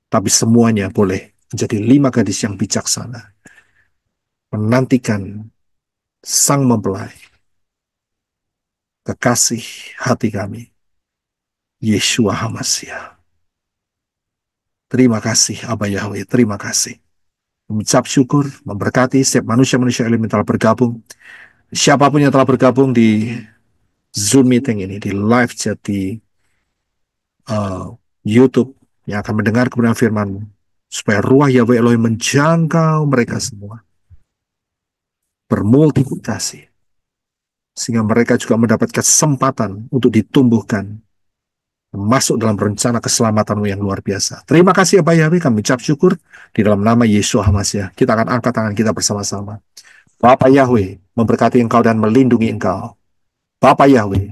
tapi semuanya boleh menjadi 5 gadis yang bijaksana, menantikan Sang Mempelai, kekasih hati kami, Yeshua HaMashiach. Terima kasih Abba Yahweh, terima kasih. Mengucap syukur, memberkati setiap manusia-manusia elim yang telah bergabung. Siapapun yang telah bergabung di Zoom meeting ini, di live chat, di YouTube, yang akan mendengar kebenaran firman-Mu, supaya ruah Yahweh Elohim menjangkau mereka semua, bermultiplikasi, sehingga mereka juga mendapat kesempatan untuk ditumbuhkan, masuk dalam rencana keselamatan-Mu yang luar biasa. Terima kasih Abba Yahweh, kami ucap syukur di dalam nama Yeshua HaMashiach. Kita akan angkat tangan kita bersama-sama. Bapa Yahweh memberkati engkau dan melindungi engkau. Bapa Yahweh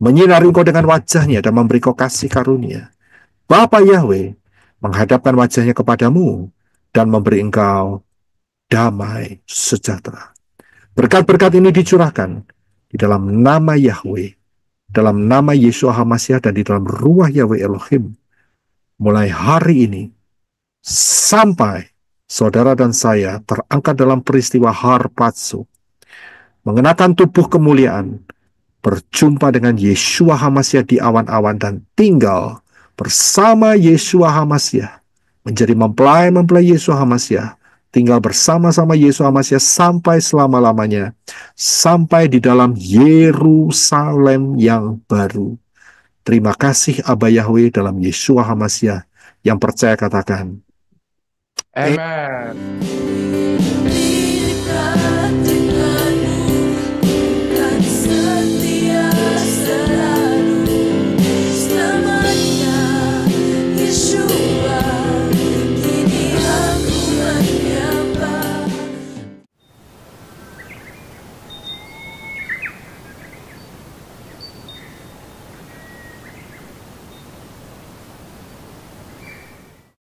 menyinari engkau dengan wajahnya dan memberi kau kasih karunia. Bapa Yahweh menghadapkan wajahnya kepadamu dan memberi engkau damai sejahtera. Berkat-berkat ini dicurahkan di dalam nama Yahweh, dalam nama Yeshua HaMashiach, dan di dalam ruah Yahweh Elohim, mulai hari ini sampai saudara dan saya terangkat dalam peristiwa Harpatsu, mengenakan tubuh kemuliaan, berjumpa dengan Yeshua HaMashiach di awan-awan dan tinggal bersama Yeshua HaMashiach, menjadi mempelai-mempelai Yeshua HaMashiach, tinggal bersama-sama Yeshua HaMashiach sampai selama-lamanya, sampai di dalam Yerusalem yang baru. Terima kasih Abba Yahweh dalam Yeshua HaMashiach. Yang percaya katakan, Amen.